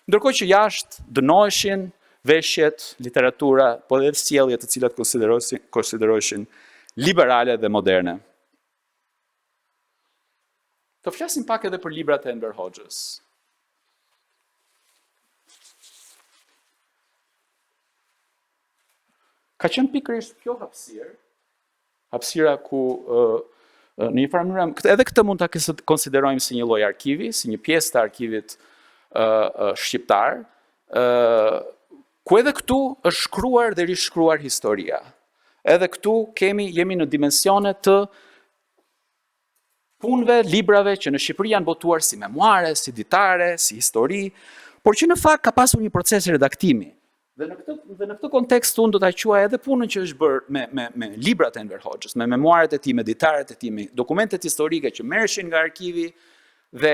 ndërkohë që jashtë dënoheshin veshjet, literatura, po edhe sjelljet të cilat konsideroheshin liberale dhe moderne. Të flasim pak edhe për librat e Enver Hoxhës. Ka qenë pikërisht kjo hapësira ku në një farë mënyrë, edhe këtë mund ta konsiderojmë si një lloj arkivi, si një pjesë të arkivit shqiptar, ku edhe këtu është shkruar dhe rishkruar historia. Edhe këtu jemi në dimensione të punëve, librave që në Shqipëri janë botuar si memuare, si ditare, si histori, por që në fakt ka pasur një proces redaktimi. Dhe në këtë kontekst unë do ta quaj edhe punën që është bërë me librat e Enver Hoxhës, me memuaret e tij, me ditaret e tij, me dokumentet historike që merreshin nga arkivi dhe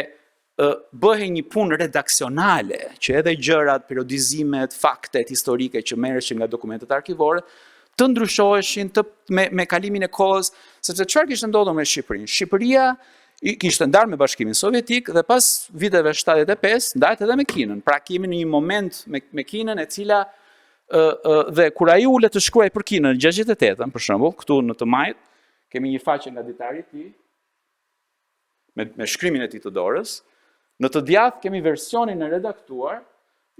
bëhej një punë redaksionale, që edhe gjërat, periodizimet, faktet historike që merreshin nga dokumentet arkivore të ndryshoheshin me kalimin e kohës, sepse çfarë kishte ndodhur me Shqipërinë? Shqipëria kishte ndarë me Bashkimin Sovjetik dhe pas viteve 75 ndahet edhe me Kinën. Pra kemi në një moment me Kinën e cila dhe kur ai ulet të shkruaj për Kinën në 68-ën, për shembull, këtu në të majt, kemi një faqe nga ditari i tij me shkrimin e tij të dorës. Në të djathtë kemi versionin e redaktuar,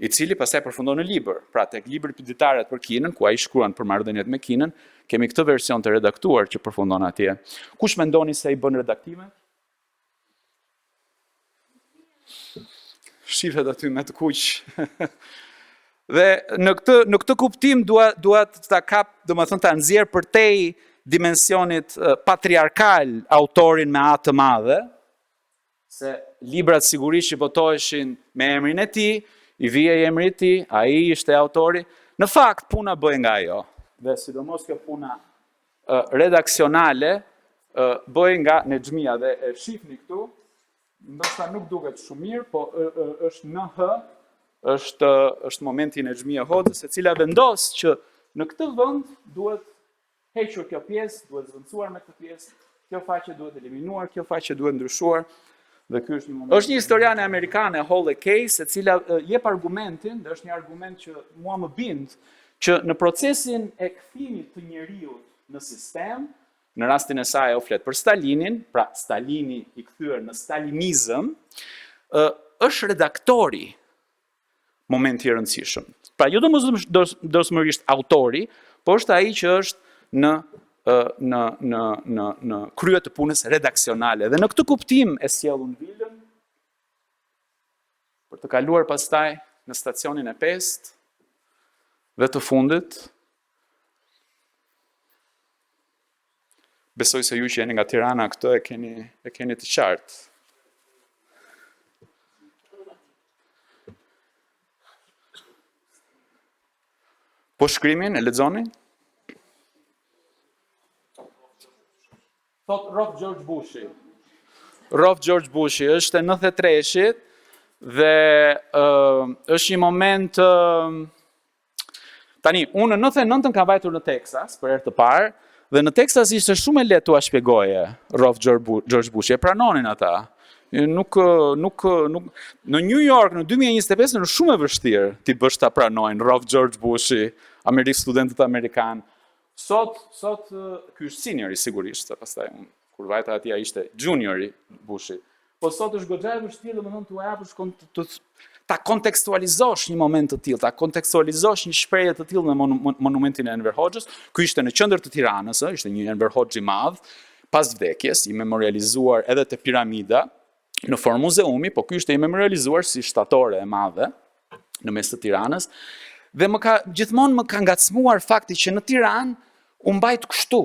i cili pastaj përfundon në libër. Pra tek libri për ditaret për Kinën, ku ai shkruan për marrëdhëniet me Kinën, kemi këtë version të redaktuar që përfundon atje. Kush mendoni se i bën redaktimet? Shifet aty me të kuq. Dhe në këtë kuptim dua ta kap, domethënë ta nxjerr përtej dimensionit patriarkal autorin me A të madhe, se librat sigurisht që botoheshin me emrin e tij, i vije emri i tij, ai ishte autori. Në fakt puna bëhej nga ajo. Dhe sidomos kjo puna redaksionale bëhej nga Nexhmia dhe e shihni këtu, ndoshta nuk duket shumë mirë, po është NH, është momenti i Nexhmia Hoxhës, e cila vendos që në këtë vend duhet hequr kjo pjesë, duhet zvendësuar me këtë pjesë, kjo faqe duhet eliminuar, kjo faqe duhet ndryshuar. Dhe ky është një moment. Është një historiane amerikane, Holle Case, e cila jep argumentin, dhe është një argument që mua më bind, që në procesin e kthimit të njeriut në sistem, në rastin e saj ajo flet për Stalinin, pra Stalini i kthyer në stalinizëm, është redaktori momenti i rëndësishëm. Pra jo domosdoshmërisht autori, por është ai që është në krye të punës redaksionale. Dhe në këtë kuptim e sjell unë Vilën për të kaluar pastaj në stacionin e 5 dhe të fundit. Besoj se ju që jeni nga Tirana këtë e keni të qartë. Po shkrimin e lexoni? Thot Rolf George Bushi. Rolf George Bushi është e 93-shit dhe është një moment tani, unë në 99-ën kam vajtur në Texas për herë të parë dhe në Texas ishte shumë e lehtë t'u shpjegoje Rolf George Bushi, e pranonin ata. Nuk në New York në 2025 është shumë e vështirë ti bësh ta pranojnë Rolf George Bushi, studentët amerikanë. Sot ky është seniori sigurisht, se pastaj kur vajta atje ishte juniori Bushi. Po sot është goxha e vështirë domethënë t'u japësh ta kontekstualizosh një moment të tillë, ta kontekstualizosh një shprehje të tillë në monumentin e Enver Hoxhës. Ky ishte në qendër të Tiranës, ishte një Enver Hoxhë i madh, pas vdekjes, i memorializuar edhe te piramida në formë muzeumi, po ky ishte i memorializuar si shtatore e madhe në mes të Tiranës. Dhe gjithmonë më ka ngacmuar fakti që në Tiranë u mbajt kështu.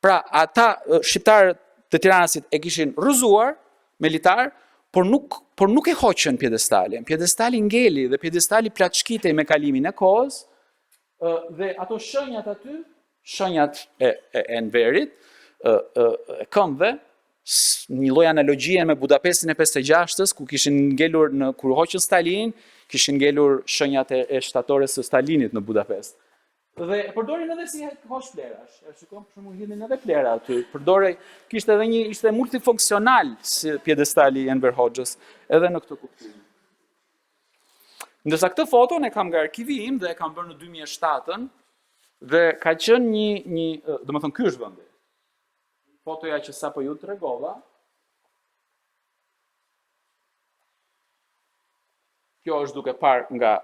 Pra, ata shqiptarët të Tiranësit e kishin rrëzuar militar, por nuk e hoqën pjedestalin. Pjedestali ngeli dhe pjedestali plaçkitej me kalimin e kohës, dhe ato shenjat aty, shenjat e Enverit, e këmbëve, një lloj analogjie me Budapestin e 56-s, ku kishin ngelur kur hoqën Stalin, kishin ngelur shenjat e shtatores së Stalinit në Budapest. Dhe e përdorin edhe si hoq flerash. E shikon për shembull hidhin edhe flera aty. Përdorej, ishte multifunksional si pjedestali i Enver Hoxhës edhe në këtë kuptim. Ndërsa këtë foton e kam nga arkivi im dhe e kam bërë në 2007-ën dhe ka qenë domethënë ky është vendi. Fotoja që sapo ju tregova. Kjo është duke parë nga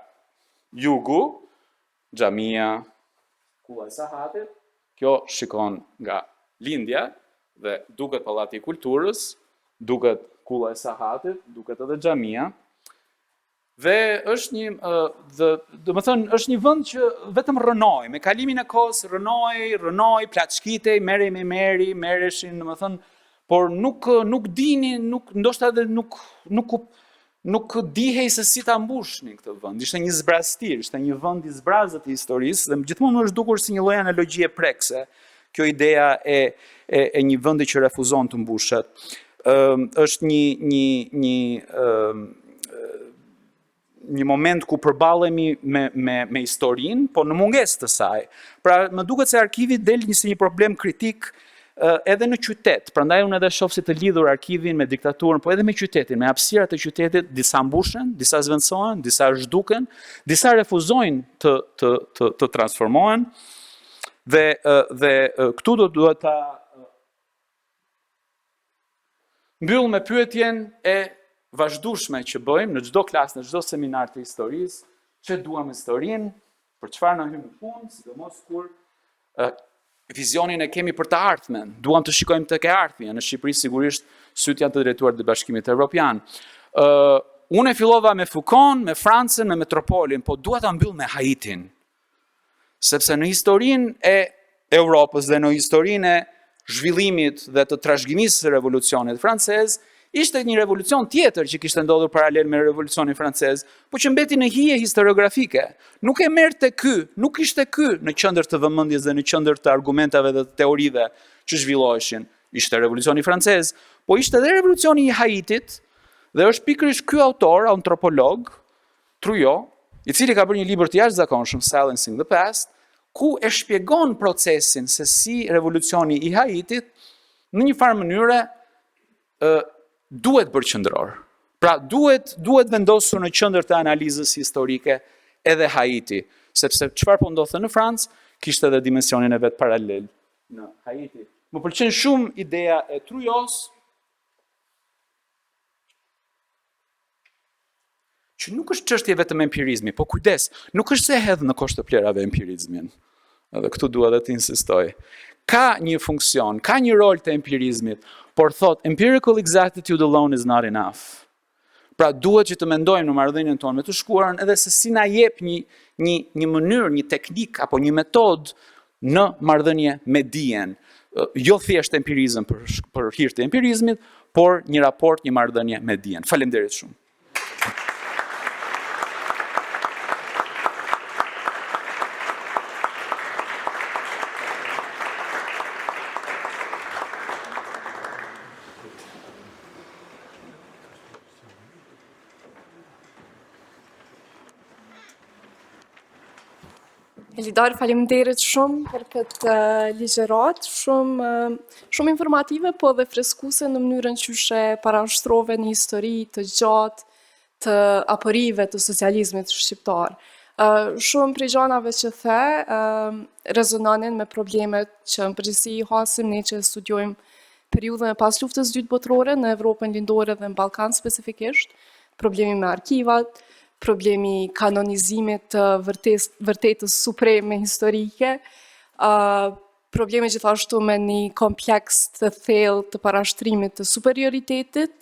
jugu, xhamia, Kulla e Sahatit, kjo shikon nga lindja dhe duket Pallati i Kulturës, duket Kulla e Sahatit, duket edhe xhamia. Dhe është është një vend që vetëm rënoi, me kalimin e kohës rënoi, plaçkitej, merreshin, domethënë, por nuk dinin, ndoshta edhe nuk dihej se si ta mbushnin këtë vend. Ishte një zbrastir, ishte një vend i zbrazët i historisë dhe gjithmonë më është dukur si një lloj analogjie prekse. Kjo ideja e një vendi që refuzon të mbushet. Është një moment ku përballemi me historinë, po në mungesë të saj. Pra, më duket se arkivi del një problem kritik edhe në qytet, prandaj unë edhe shoh si të lidhur arkivin me diktaturën, po edhe me qytetin, me hapësirat e qytetit, disa mbushen, disa zvendësohen, disa zhduken, disa refuzojnë të transformohen, dhe këtu duhet ta mbyll me pyetjen e vazhdueshme që bëjmë në çdo klasë, në çdo seminar të historisë, që duam historinë, për çfarë na hyn në punë, sidomos kur vizionin e kemi për të ardhmen, duam të shikojmë tek e ardhmja. Në Shqipëri sigurisht syt janë të drejtuar te Bashkimit Evropian. Unë e fillova me Foucault, me Francën, me Metropolin, po dua ta mbyll me Haitin. Sepse në historinë e Europës dhe në historinë e zhvillimit dhe të trashëgimisë së revolucionit francez, ishte një revolucion tjetër që kishte ndodhur paralel me revolucionin francez, po që mbeti në hije historiografike. Nuk e merrte ky, nuk ishte ky në qendër të vëmendjes dhe në qendër të argumentave dhe të teorive që zhvilloheshin. Ishte revolucioni francez, po ishte edhe revolucioni i Haitit, dhe është pikërisht ky autor, antropolog, Trouillot, i cili ka bërë një libër të jashtëzakonshëm, Silencing the Past, ku e shpjegon procesin se si revolucioni i Haitit në një farë mënyre duhet bërë qendror. Pra duhet vendosur në qendër të analizës historike edhe Haiti, sepse çfarë po ndodhte në Francë, kishte edhe dimensionin e vet paralel në Haiti. Më pëlqen shumë ideja e Trujos, që nuk është çështje vetëm empirizmi, po kujdes, nuk është se hedh në kosht të plerave empirizmin. Edhe këtu dua dhe të insistoj. Ka një funksion, ka një rol të empirizmit, por thot, empirical exactitude alone is not enough. Pra duhet që të mendojmë në marrëdhënien tonë me të shkuarën edhe se si na jep një mënyrë, një teknik apo një metodë në marrëdhënie me dijen. Jo thjesht empirizëm për hir të empirizmit, por një raport, një marrëdhënie me dijen. Faleminderit shumë. Elidar, faleminderit shumë për këtë ligjërat, shumë informative, po dhe freskuse në mënyrën qyshe parashtrove një histori të gjatë të apërive të socializmit shqiptar. Shumë prej gjanave që rezonanin me problemet që në përgjithësi hasim ne që studiojmë periudhën e pas luftës dytë botërore në Evropën lindore dhe në Ballkan specifikisht, problemi me arkivat, problemi kanonizimit të vërtetës supreme historike, problemi gjithashtu me një kompleks të thellë të parashtrimit të superioritetit,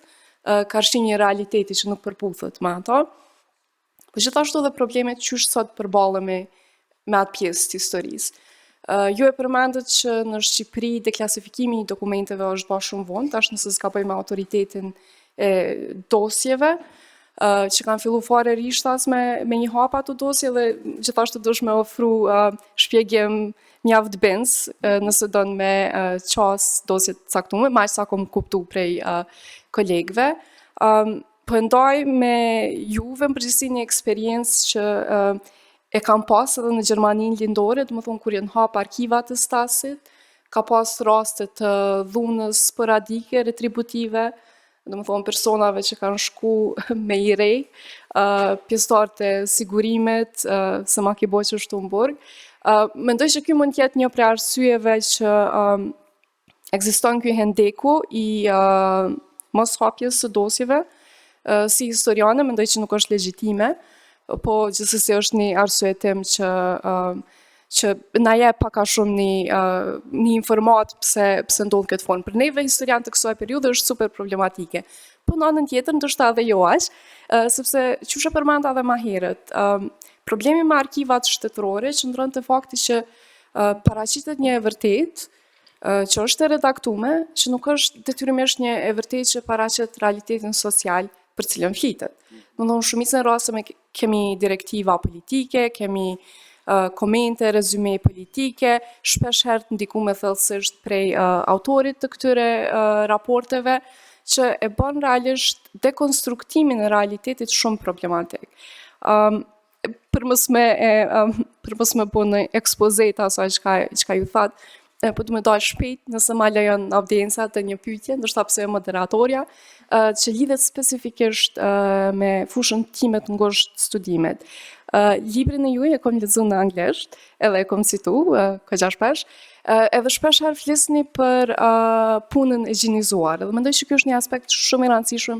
karshi një realiteti që nuk përputhet me ato, po gjithashtu dhe problemet qysh sot përballemi me atë pjesë të historisë. Ju e përmendët që në Shqipëri deklasifikimi i dokumenteve është bërë shumë vonë, tash nëse s'ka bëj me autoritetin e dosjeve, që kanë fillu fare rishtas me një hap ato dosje dhe gjithashtu dush me ofru shpjegim mjaft bens nëse don me qas dosje të caktume, ma që sa kom kuptu prej kolegëve. Po ndaj me juve më përgjithësi një eksperiencë që e kam pas edhe në Gjermaninë lindore, dhe më thonë kur jenë hap arkivat të Stasit, ka pas rastet të dhunës sporadike, retributive, dhe më thonë personave që kanë shku me i rej, pjesëtarët e sigurimet, se ma ki boj që shtu në burg. Mendoj që kjo mund tjetë një prej arsyeve që ekziston kjo hendeku i mos hapjes së dosjeve, si historiane, mendoj që nuk është legjitime, po gjithsesi është një arsye tim që na jep pak a shumë një informat pse ndodh këtë formë. Për neve historian të kësaj periudhe është super problematike. Po në anën tjetër ndoshta edhe jo aq, sepse qysh e përmenda edhe më herët, problemi me arkivat shtetërore qëndron te fakti që paraqitet një e vërtetë që është e redaktuar, që nuk është detyrimisht një e vërtetë që paraqet realitetin social për cilën flitet. Domethënë shumicën e rasteve kemi direktiva politike, kemi komente, rezume politike, shpesh herë të ndikume thellësisht prej autorit të këtyre raporteve, që e bën realisht dekonstruktimin e realitetit shumë problematik. Për mos me bo në ekspoze të asaj çka ju thatë, po du me dalë shpejt nëse ma lejon audienca të një pyetje, ndoshta pse moderatorja, që lidhet specifikisht me fushën time të ngushtë studimet. Librin e juaj e kom lexuar në anglisht, edhe e kom citu, kogja shpesh, edhe shpesh herë flisni për punën e gjinizuar, dhe mendoj që ky është një aspekt shumë i rëndësishëm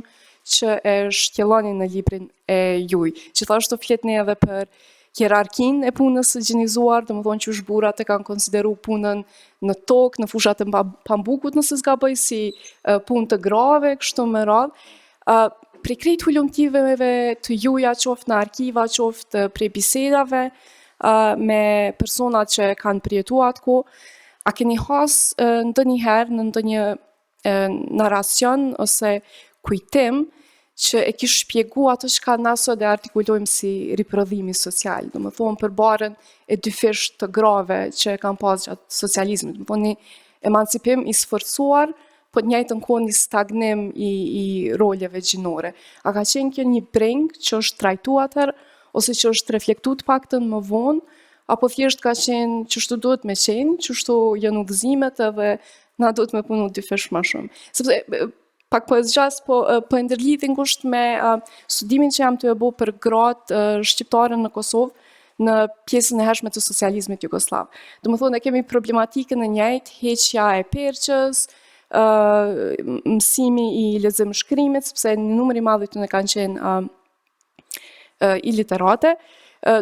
që e shqelloni në librin e juaj. Gjithashtu fletni edhe për hierarkinë e punës së gjinizuar, domethënë që burrat e kanë konsideruar punën në tokë, në fushat e pambukut nëse s'ka bëj si punë të grave, kështu me radhë. Prej krejt hulumtiveve të juja, qoftë në arkiva, qoftë prej bisedave me personat që kanë përjetuar atko, a keni has ndonjëherë në ndonjë naracion ose kujtim që e kish shpjegu ato që ka na sot e artikulojmë si riprodhimi social, do më thonë për barën e dy fish të grave që kanë pas gjatë socializmit, do më thonë një emancipim i sforcuar, po njëjtën kohë një stagnim i roleve gjinore. A ka qenë kjo një breng që është trajtuar atëherë, ose që është reflektuar të paktën më vonë, apo thjesht ka qenë çështu duhet me qenë, çështu janë udhëzimet edhe na duhet me punu dy fish më shumë. Sepse pak po e zgjas, po ndërlidhin ngusht me studimin që jam të e bo për gratë shqiptare në Kosovë, në pjesën e hershme të socializmit jugoslav. Do më thonë, ne kemi problematikën e njëjtë, heqja e perqës, mësimi i lexim shkrimit, sepse në numër i madh të ne kanë qenë iliterate.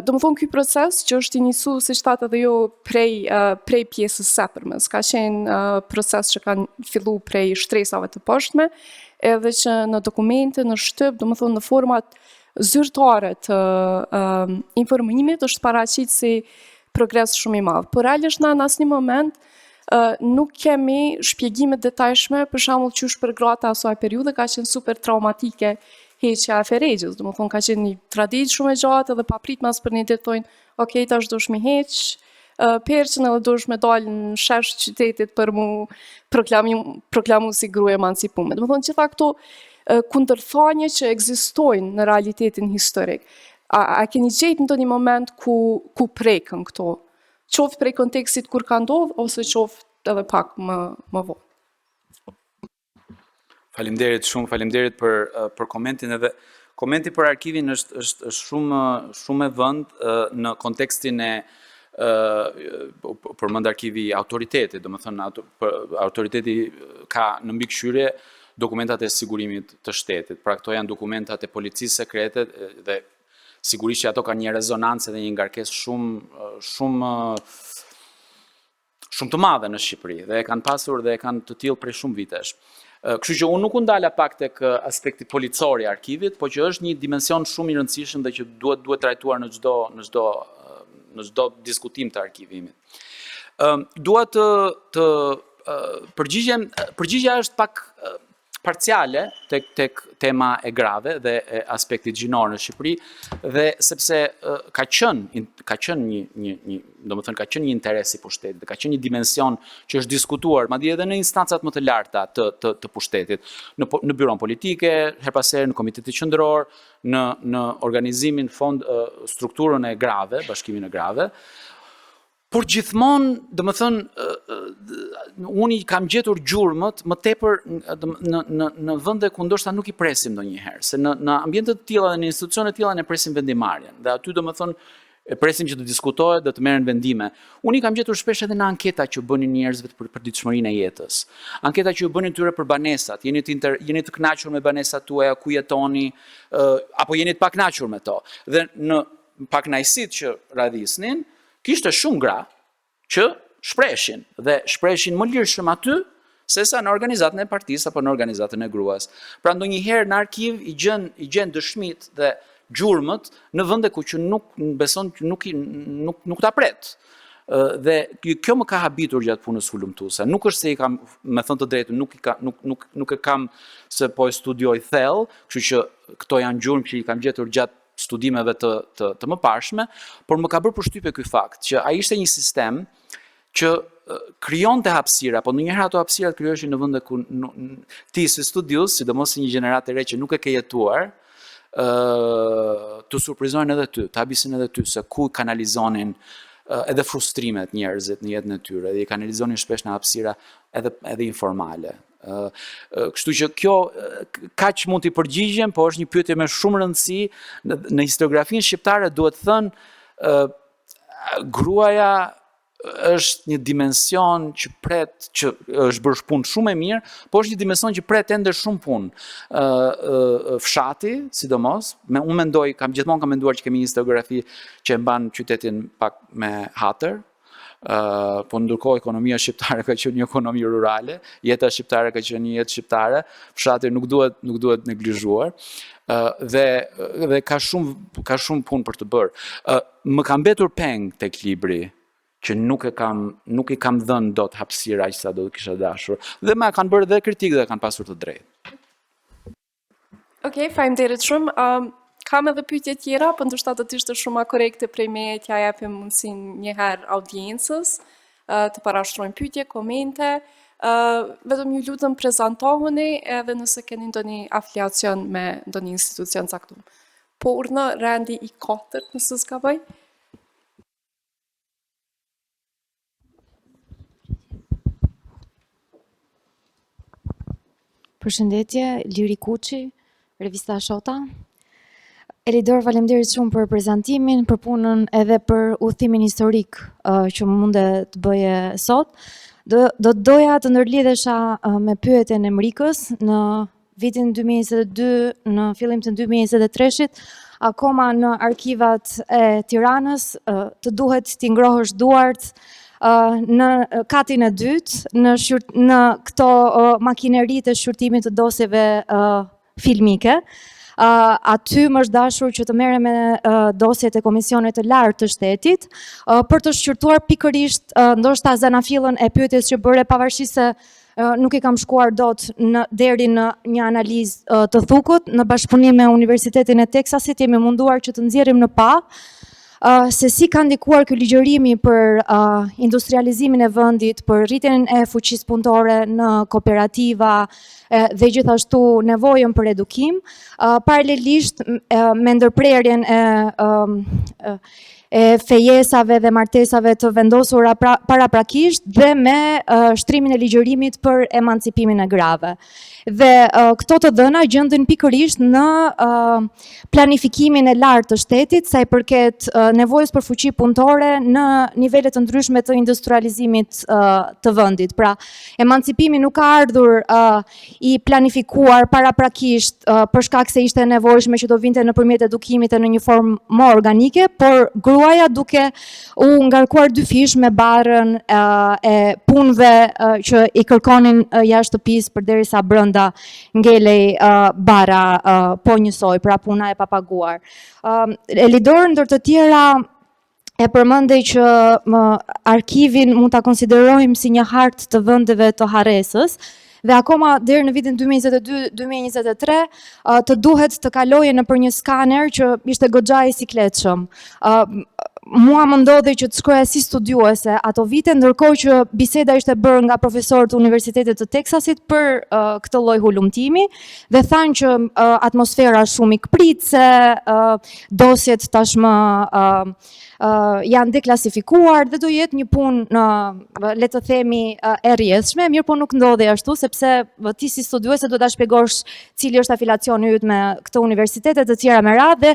Do më thonë, ky proces që është inisu, si që thatë edhe jo, prej pjesës sepërmes, ka qenë proces që kanë fillu prej shtresave të poshtme, edhe që në dokumente, në shtyp, do më thonë, në format zyrtare të informimit, është paraqit si progres shumë i madh. Por realisht në asnjë moment nuk kemi shpjegime detajshme, për shembull qysh për gratë asaj periudhe ka qenë super traumatike heqja e Ferexhës, do më thonë ka qenë një traditë shumë e gjatë edhe papritmas për një ditë thonë, ok, tash dush mi heq perqën edhe dush me dalë në shesh qytetit për mu proklamu si gruaj emancipume. Do më thonë gjitha këto kundërthanje që ekzistojnë në realitetin historik. A keni gjetë në një moment ku prekën këto? Qoftë prej kontekstit kur ka ndodhë, ose qoftë edhe pak më vonë. Faleminderit për komentin edhe komenti për arkivin është shumë e vënd në kontekstin e përmend arkivi autoritetit, do më thënë autoriteti ka në mbikëqyrje dokumentat e sigurimit të shtetit, pra këto janë dokumentat e policisë sekrete dhe sigurisht që ato kanë një rezonancë dhe një ngarkesë shumë të madhe në Shqipëri dhe e kanë pasur dhe e kanë të tillë prej shumë vitesh. Kështu që unë nuk u ndala pak tek aspekti policor i arkivit, po që është një dimension shumë i rëndësishëm dhe që duhet trajtuar në çdo diskutim të arkivimit. Dua të përgjigja është pak parciale tek tema e grave dhe e aspektit gjinor në Shqipëri dhe sepse ka qenë një interes i pushtetit, ka qenë një dimension që është diskutuar madje edhe në instancat më të larta të pushtetit, në byron politike, her pas here në komitetin qendror, në organizimin strukturën e grave, bashkimin e grave. Por gjithmonë, do më thënë, unë i kam gjetur gjurmët më tepër në vende ku ndoshta nuk i presim ndonjëherë, se në ambiente të tilla dhe në institucione të tilla ne presim vendimarrjen. Dhe aty do më thënë e presim që të diskutohet dhe të merren vendime. Unë i kam gjetur shpesh edhe në anketa që bënin njerëzve për përditshmërinë e jetës. Anketa që ju bënin tyre për banesat, jeni të kënaqur me banesat tuaja, ku jetoni, apo jeni të pakënaqur me to. Dhe në pakënaqësitë që radhisnin, kishte shumë gra që shpreshin më lirshëm aty sesa në organizatën e partisë apo në organizatën e gruas. Pra ndonjëherë në arkiv i gjen dëshmit dhe gjurmët në vende ku që nuk beson që nuk ta pret. Dhe kjo më ka habitur gjatë punës hulumtuese. Nuk është se i kam, me thënë të drejtën, nuk e kam se po e studioj thellë, kështu që këto janë gjurmë që i kam gjetur gjatë studimeve të mëparshme, por më ka bërë përshtypje ky fakt që ai ishte një sistem që krijonte hapësira, po ndonjëherë ato hapësira krijoheshin në vende ku ti si studius, sidomos si një gjenerat e re që nuk e ke jetuar, të surprizojnë edhe ty, të habisin edhe ty se ku kanalizonin edhe frustrimet njerëzit në jetën e tyre, dhe i kanalizonin shpesh në hapësira edhe informale. Kështu që kjo kaq mund t'i përgjigjem, po është një pyetje me shumë rëndësi. Në historiografinë shqiptare duhet thënë gruaja është një dimension që është bërë punë shumë e mirë, po është një dimension që pret ende shumë punë. Fshati, sidomos, unë gjithmonë kam menduar që kemi një historiografi që e mban qytetin pak me hatër, po ndërkohë ekonomia shqiptare ka qenë një ekonomi rurale, jeta shqiptare ka qenë një jetë shqiptare, fshati nuk duhet neglizhuar, dhe ka shumë punë për të bërë. Më ka mbetur peng tek libri që nuk i kam dhënë dot hapësira aq sa do të kisha dashur, dhe më kanë bërë dhe kritikë dhe kanë pasur të drejtë. Okej, faleminderit shumë. Kam edhe pyetje tjera, po ndoshta do të ishte shumë korrekte prej meje t'ja japim mundësinë një herë audiencës të parashtrojnë pyetje, komente. Vetëm ju lutem prezantohuni edhe nëse keni ndonjë afiliacion me ndonjë institucion caktuar. Po urdhno randi i 4, nëse s'ka bëj. Përshëndetje, Liri Kuçi, Revista Shota. Elidor, faleminderit shumë për prezantimin, për punën edhe për udhëtimin historik që mundet të bëje sot. Do doja të ndërlidhesha me pyetjen e Mrikës në vitin 2022, në fillim të 2023-shit, akoma në arkivat e Tiranës, të duhet t'i ngrohësh duart në katin e dytë, në këto makineritë e shqyrtimit të dosjeve filmike. Aty më është dashur që të merrem me dosjet e komisionit të lartë të shtetit, për të shqyrtuar pikërisht ndoshta zanafillën e pyetjes që bëre, pavarësisht se nuk i kam shkuar dot deri në një analizë të thukut. Në bashkëpunim me Universitetin e Teksasit jemi munduar që të nxjerrim në pa se si ka ndikuar ky ligjërimi për industrializimin e vendit, për rritjen e fuqisë punëtore në kooperativa dhe gjithashtu nevojën për edukim, paralelisht me ndërprerjen e fejesave dhe martesave të vendosura paraprakisht dhe me shtrimin e ligjërimit për emancipimin e grave. Dhe këto të dhëna gjenden pikërisht në planifikimin e lartë të shtetit sa i përket nevojës për fuqi punëtore në nivele të ndryshme të industrializimit të vendit. Pra, emancipimi nuk ka ardhur i planifikuar paraprakisht për shkak se ishte nevojshme që do vinte nëpërmjet edukimit e në një formë më organike, por gruaja duke u ngarkuar dy fish me barrën e punëve që i kërkonin jashtë shtëpisë përderisa brenda ngelej bara po njësoj, pra puna e papaguar. Elidor, ndër të tjera, e përmendej që arkivin mund ta konsiderojmë si një hartë të vendeve të harresës, dhe akoma deri në vitin 2022-2023 të duhet të kaloje nëpër një skaner që ishte goxha i sikletshëm. Mua më ndodhi që të shkoja si studiuese ato vite, ndërkohë që biseda ishte bërë nga profesorët të Universitetit të Teksasit për këtë lloj hulumtimi, dhe thanë që atmosfera shumë i kpritse, dosjet tashmë janë deklasifikuar dhe do jetë një punë, le të themi, e rrjedhshme, mirë po nuk ndodhi ashtu, sepse ti si studiuese do ta shpjegosh cili është afilacioni yt me këtë universitete të tjera me radhë, dhe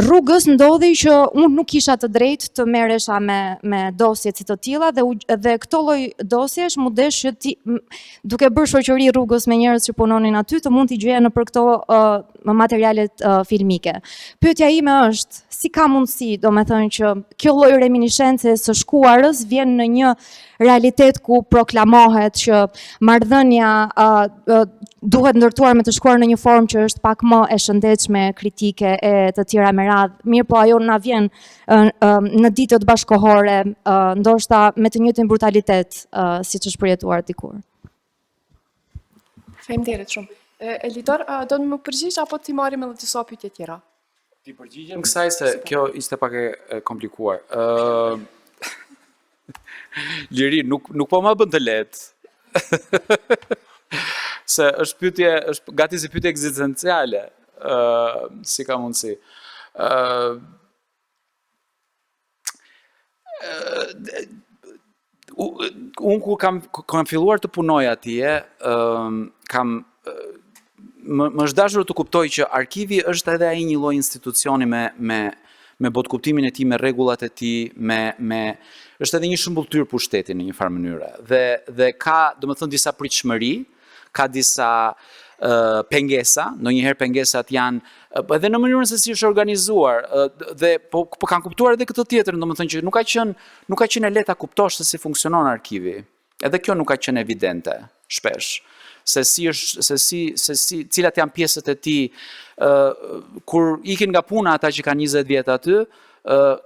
rrugës ndodhi që unë nuk kisha të drejtë të merresha me dosje si të tilla, dhe këto lloj dosjesh mu desh që ti, duke bërë shoqëri rrugës me njerëz që punonin aty, të mund t'i gjeje nëpër këto materialet filmike. Pyetja ime është, si ka mundësi, domethënë, që kjo lloj reminiscence së shkuarës vjen në një realitet ku proklamohet që marrëdhënia duhet ndërtuar me të shkuar në një formë që është pak më e shëndetshme, kritike e të tjera me radhë. Mirë po ajo na vjen në ditët bashkohore, ndoshta me të njëjtin brutalitet siç është përjetuar dikur. Faleminderit shumë. Elidor, do të më përgjigjesh apo ti marrim edhe disa pyetje tjera? Ti përgjigjem kësaj se kjo ishte pak e komplikuar. Liri, nuk po ma bën të lehtë. Se është pyetje, është gati si pyetje ekzistenciale. Si ka mundësi. Unë kur kam filluar të punoj atje, më është dashur të kuptoj që arkivi është edhe ai një lloj institucioni me botkuptimin e tij, me rregullat e tij, është edhe një shëmbulltyr pushteti në një farë mënyre. Dhe ka, domethënë, disa pritshmëri, ka disa pengesa, ndonjëherë pengesat janë edhe në mënyrën se si është organizuar, dhe po kanë kuptuar edhe këtë tjetër, domethënë që nuk ka qenë e lehtë ta kuptosh se si funksionon arkivi. Edhe kjo nuk ka qenë evidente shpesh. Se cilat janë pjesët e tij, kur ikin nga puna ata që kanë 20 vjet aty,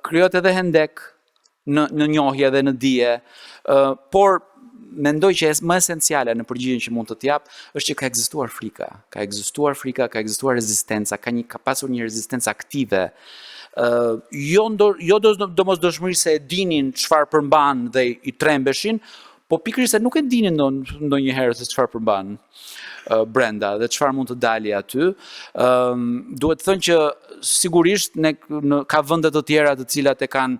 krijohet edhe hendek në njohje dhe në dije, por mendoj që më esenciale në përgjigjen që mund të t'jap është që ka ekzistuar frika, ka ekzistuar rezistenca, ka pasur një rezistencë aktive. Jo domosdoshmërisht se e dinin çfarë përmban dhe i trembeshin, po pikërisht se nuk e dinin ndonjëherë se çfarë përmban brenda dhe çfarë mund të dalë aty. Duhet të thënë që sigurisht ka vende të tjera të cilat e kanë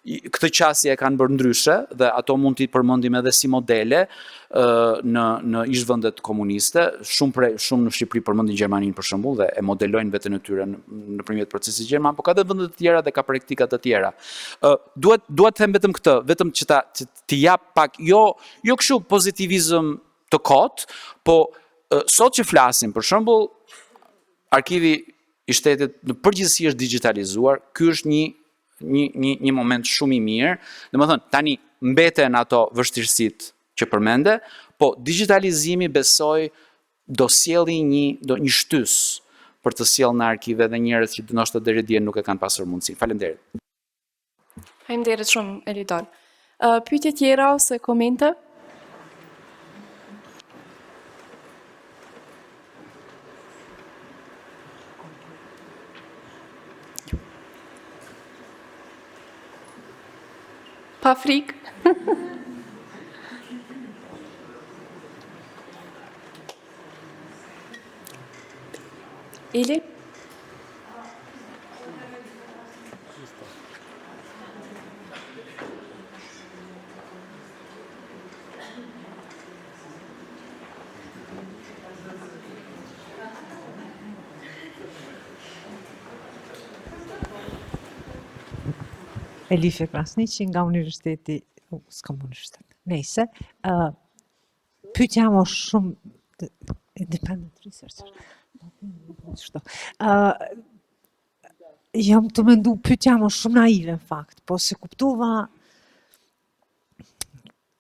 këtë qasje e kanë bërë ndryshe dhe ato mund t'i përmendim edhe si modele në ish-vendet komuniste, shumë në Shqipëri përmendin Gjermaninë për shembull dhe e modelojnë veten e tyre nëpërmjet procesit gjerman, por ka edhe vende të tjera dhe ka praktika të tjera. Duhet të them vetëm këtë, vetëm që t'i jap pak jo kështu pozitivizëm të kot, po sot që flasim, për shembull, arkivi i shtetit në përgjithësi është digitalizuar, ky është një moment shumë i mirë, domethënë tani mbeten ato vështirësitë që përmende, po digitalizimi besoj do sjellë një shtys për të sjellë në arkive dhe njerëz që ndoshta deri dje nuk e kanë pasur mundësi. Faleminderit. Faleminderit shumë Elidor. Pyetje tjera ose komente? Pa frikë. Ili? Elife Krasniqi nga Universiteti, s'kam universitet, nejse, pyetja më shumë, independent researcher, jam të mendu pyetja më shumë naive në fakt, po se kuptova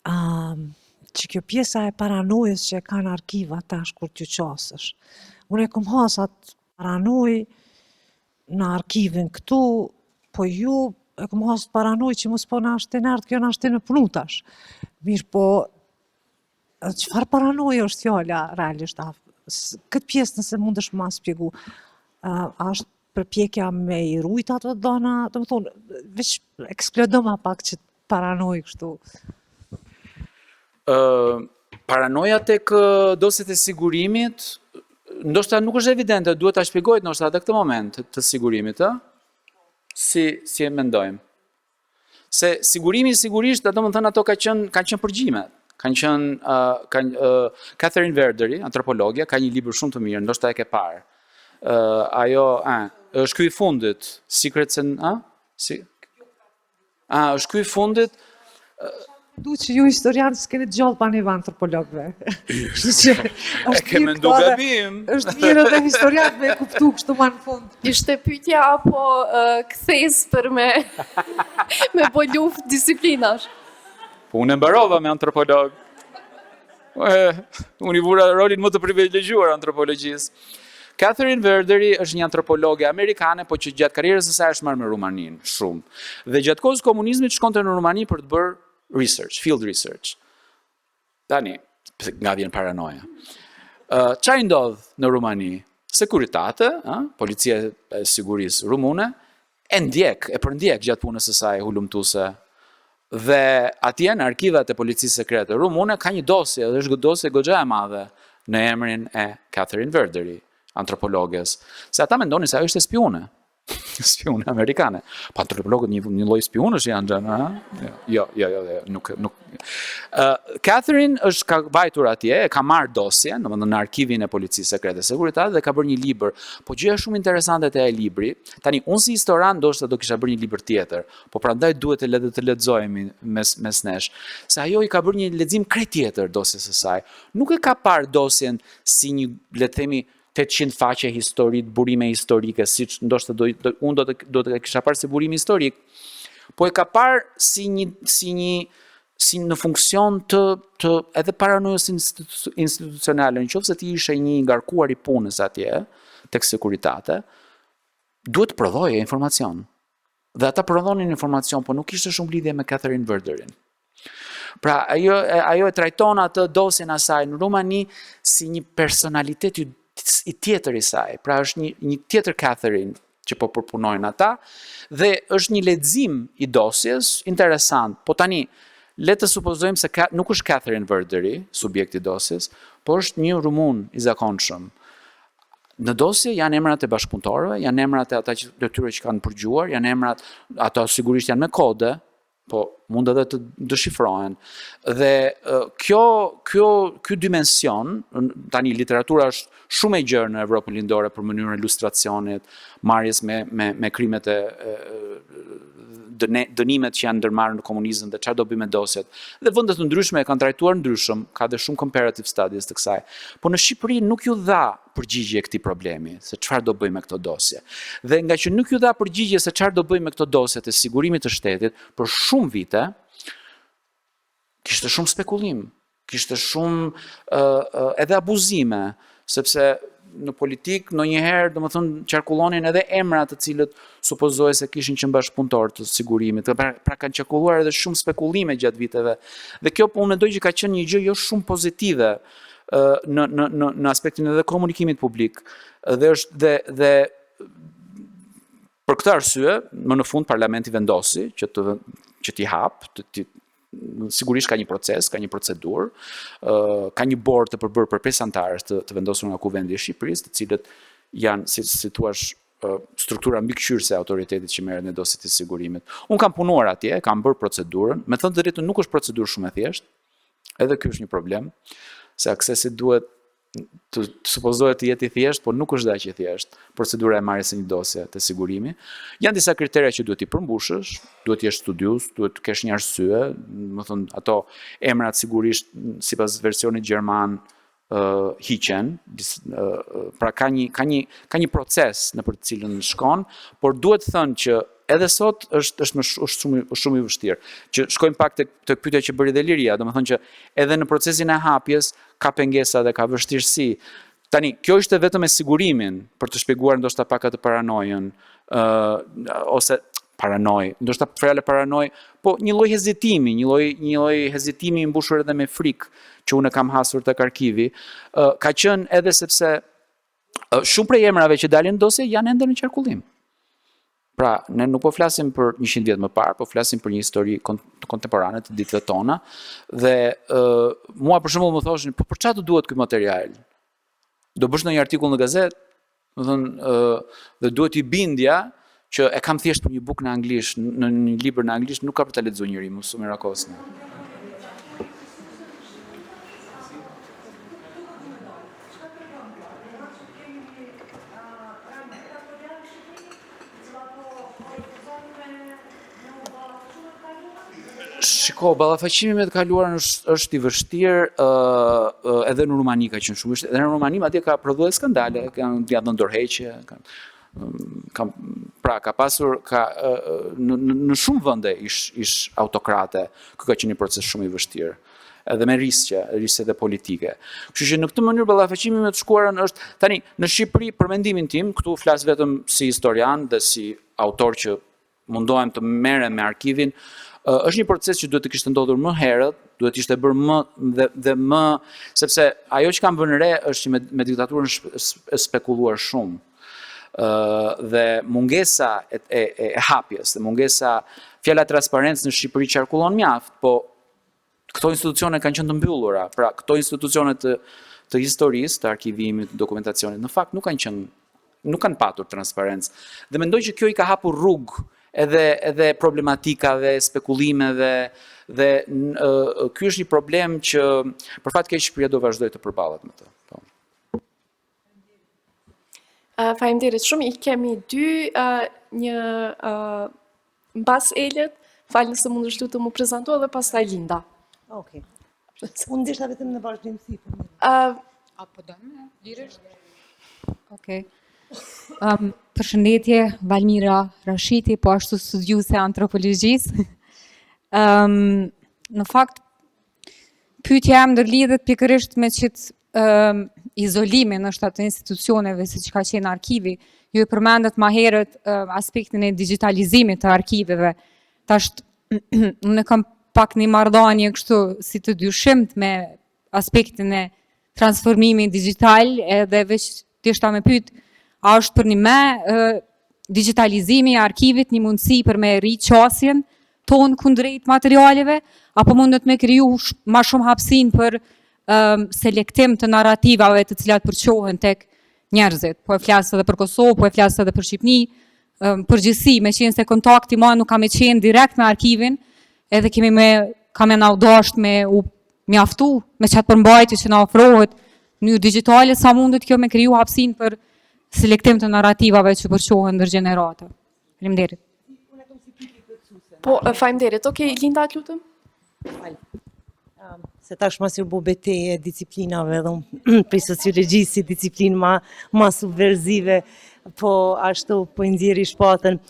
që kjo pjesa e paranojës që e kanë arkiva tash kur t'ju qasësh. Unë e kom hasat paranoj në arkivin këtu, po ju e kom hasat paranoj që mos po në ashtë të nërtë, kjo në ashtë të në punu tash. Mirë po, qëfar paranoj është fjalla realisht? Këtë pjesë nëse mundesh ma spjegu, është përpjekja me i rujt ato dhona, të më thonë, veç eksplodoma pak që paranoj kështu. Paranoja tek dosjet e sigurimit, ndoshta nuk është evidente, duhet ta shpjegojt ndoshta edhe këtë moment të sigurimit, si e mendojmë. Se sigurimi sigurisht, do të thënë ato kanë qenë përgjime. Catherine Verderi, antropologja, ka një libër shumë të mirë, ndoshta e ke parë. Ajo, është ky i fundit, Secrets and, është ky i fundit. Du që ju historianë s'keni gjallë pa një antropologëve. Ke mendu gabim. Është mirë edhe historianë me kuptu kështu ma në fund. Ishte pyetja apo kthes për me bo luftë disiplinash? Po unë e mbarova me antropolog. Unë i vura rolin më të privilegjuar antropologjisë. Catherine Verderi është një antropologe amerikane, po që gjatë karrierës së saj është marrë me Rumaninë, shumë. Dhe gjatë kohës komunizmit shkonte në Rumani për të bërë research, field research. Tani, nga vjen paranoja. Qa i ndodh në Rumani? Sekuritate, policia e sigurisë rumune, e përndjek gjatë punës së saj hulumtuese. Dhe atje në arkivat e policisë sekrete rumune ka një dosje, dhe është dosje goxha e madhe në emrin e Catherine Verderi, antropologes. Se ata mendonin se ajo ishte spione. Spione amerikane. Pa antropologët një lloj spionësh janë, Jo, nuk. Catherine është ka vajtur atje, e ka marrë dosjen, domethënë në arkivin e policisë sekrete sekuritate dhe ka bërë një libër. Po gjëja shumë interesante te ai libri, tani unë si historian ndoshta do kisha bërë një libër tjetër, po prandaj duhet të lexojmë mes nesh, se ajo i ka bërë një lexim krejt tjetër dosjes së saj. Nuk e ka parë dosjen si një, le të themi, 800 faqe historit, burime historike, siç ndoshta unë do të kisha parë si burim historik, po e ka parë si në funksion të edhe paranojës institucionale, nëse ti ishe një ngarkuar i punës atje tek sekuritate, duhet të prodhoje informacion. Dhe ata prodhonin informacion, po nuk ishte shumë lidhje me Catherine Verderin. Pra, ajo e trajton atë dosjen asaj në Rumani si një personalitet i tjetër i saj, pra është një tjetër Catherine që po përpunojnë ata, dhe është një lexim i dosjes interesant, po tani, le të supozojmë se nuk është Catherine Verderi, subjekti i dosjes, po është një rumun i zakonshëm. Në dosje janë emrat e bashkëpunëtorëve, janë emrat e ata të tyre që kanë përgjuar, janë emrat, ato sigurisht janë me kode, po mund edhe të dëshifrohen. Dhe ky dimension, tani literatura është shumë e gjerë në Evropën lindore për mënyrën e ilustracionit, marrjes me krimet e dënimet që janë ndërmarrë në komunizëm dhe çfarë do bëjmë me dosjet. Dhe vendet të ndryshme e kanë trajtuar ndryshëm, ka dhe shumë comparative studies të kësaj. Po në Shqipëri nuk ju dha përgjigje këtij problemi, se çfarë do bëjmë me këto dosje. Dhe nga që nuk ju dha përgjigje se çfarë do bëjmë me këto dosje të sigurimit të shtetit, për shumë vite kishte shumë spekullim, kishte shumë edhe abuzime, sepse në politik ndonjëherë domethënë qarkullonin edhe emra të cilët supozohej se kishin qenë bashkëpunëtor të sigurimit. Pra kanë qarkulluar edhe shumë spekullime gjatë viteve. Dhe kjo po unë mendoj që ka qenë një gjë jo shumë pozitive në aspektin edhe komunikimit publik. Dhe për këtë arsye, më në fund parlamenti vendosi që t'i hap, sigurisht ka një proces, ka një procedurë, ka një bord të përbërë për 5 antarës të vendosur nga Kuvendi i Shqipërisë, të cilët janë, si thua, struktura mbikëqyrëse e autoritetit që merret në dosjet e sigurimit. Unë kam punuar atje, kam bërë procedurën, me thënë të drejtën nuk është procedurë shumë e thjeshtë, edhe ky është një problem, se aksesi duhet të supozohet të jetë i thjeshtë, por nuk është aq i thjeshtë procedura e marrjes së një dosje të sigurimi. Janë disa kriterë që duhet i përmbushësh, duhet të jesh studius, duhet të kesh një arsye, më thënë ato emrat sigurisht sipas versionit gjerman hiqen, pra ka një proces në për të cilën shkon, por duhet thënë që edhe sot është shumë i vështirë. Që shkojmë pak të pyetja që bëri dhe Liria, domethënë që edhe në procesin e hapjes ka pengesa dhe ka vështirësi. Tani, kjo ishte vetëm me sigurimin për të shpjeguar ndoshta pak atë paranojën, ose paranoj, ndoshta fjala paranoj, po një lloj hezitimi, një lloj hezitimi i mbushur edhe me frikë që unë kam hasur tek arkivi, ka qenë edhe sepse shumë prej emrave që dalin në dosje janë ende në qarkullim. Pra, ne nuk po flasim për 100 vjet më parë, po flasim për një histori kontemporane të ditëve tona, dhe mua për shembull më thoshin, po për çfarë duhet ky material? Do bësh ndonjë artikull në gazetë, do thënë, dhe duhet i bindja që e kam thjesht për një bukë në anglisht, në një libër në anglisht, nuk ka për ta lexuar njëri, mos u merakosni. Shiko, ballafaqimi me të kaluarën është i vështirë, edhe në Rumani ka qenë shumë vështirë. Edhe në Rumani atje ka prodhuar skandale, kanë dhënë dorëheqje, pra ka pasur në shumë vende ish autokrate, ky ka qenë një proces shumë i vështirë. Edhe me riske dhe politike. Kështu që në këtë mënyrë ballafaqimi me të shkuarën është tani në Shqipëri, për mendimin tim, këtu flas vetëm si historian dhe si autor që mundohem të merrem me arkivin, është një proces që duhet të kishte ndodhur më herët, duhet të ishte bërë më sepse ajo që kam vënë re është që me diktaturën e spekuluar shumë. Dhe mungesa e hapjes, dhe mungesa fjala transparencë në Shqipëri qarkullon mjaft, po këto institucione kanë qenë të mbyllura, pra këto institucione të historisë, të arkivimit, të dokumentacionit, në fakt nuk kanë patur transparencë. Dhe mendoj që kjo i ka hapur rrugë edhe problematika dhe spekulime dhe ky është një problem që për fat keq Shqipëria do vazhdoj të përballet me të. Faleminderit shumë. I kemi një mbas Elet, falë nëse mund është të më prezantua dhe pastaj Linda. Okej. Unë ndeshta vetëm në vazhdimsi. Apo dëmë, lirisht? Okej. Përshëndetje, Valmira Rashiti, po ashtu studiuse antropologjisë. Në fakt, pyetja e ndërlidhet pikërisht me qitë izolimin është atë institucioneve si që ka qenë arkivi. Ju e përmendet ma herët aspektin e digitalizimit të arkiveve. Unë kam pak një marrëdhënie kështu si të dyshimt me aspektin e transformimit digital, edhe veç thjeshta me pyet, a është për një me digitalizimi i arkivit një mundësi për me rritë qasjen tonë kundrejt materialeve, apo mundet me kriju ma shumë hapësin për selektim të narrativave të cilat përqohen tek njerëzit. Po e flasë edhe për Kosovë, po e flasë edhe për Shqipni, përgjithësi, me qenë se kontakti ma nuk kam e qenë direkt me arkivin, edhe kam e na u dasht me u mjaftu me qatë përmbajtje që na ofrohet në mënyrë digjitale, sa mundet kjo me kriju hapësinë për selektim të narrativave që përqohen ndër gjenerata. Faleminderit. Po, faleminderit. Okej, Linda, lutem. Se tash mas ju bu beteje disciplinave dhe unë prej sociologjisë si disciplinë ma subversive, po ashtu po i nxjerri shpatën.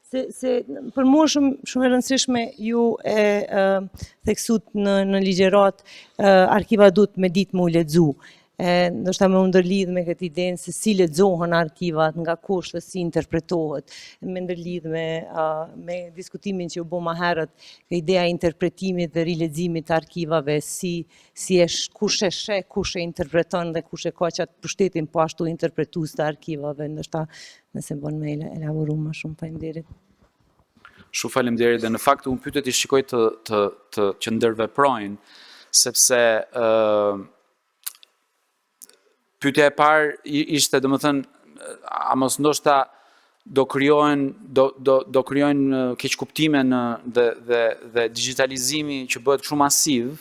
Se për mua shumë e rëndësishme ju e theksut në ligjerat, arkiva duhet me ditë më u lexu. Ndoshta me u ndërlidh me këtë idenë se si lexohen arkivat, nga kush dhe si interpretohet, me ndërlidh me diskutimin që u bë më herët, ideja e interpretimit dhe rileximit të arkivave, kush e sheh, kush e interpreton dhe kush e ka qatë pushtetin po ashtu interpretues të arkivave, ndoshta nëse bën me elaboru më shumë. Faleminderit. Shumë faleminderit dhe në fakt unë pyetjet i shikoj të që ndërveprojnë, sepse pyetja e parë ishte, domethënë, a mos ndoshta do krijojnë keqkuptime dhe digitalizimi që bëhet shumë masiv,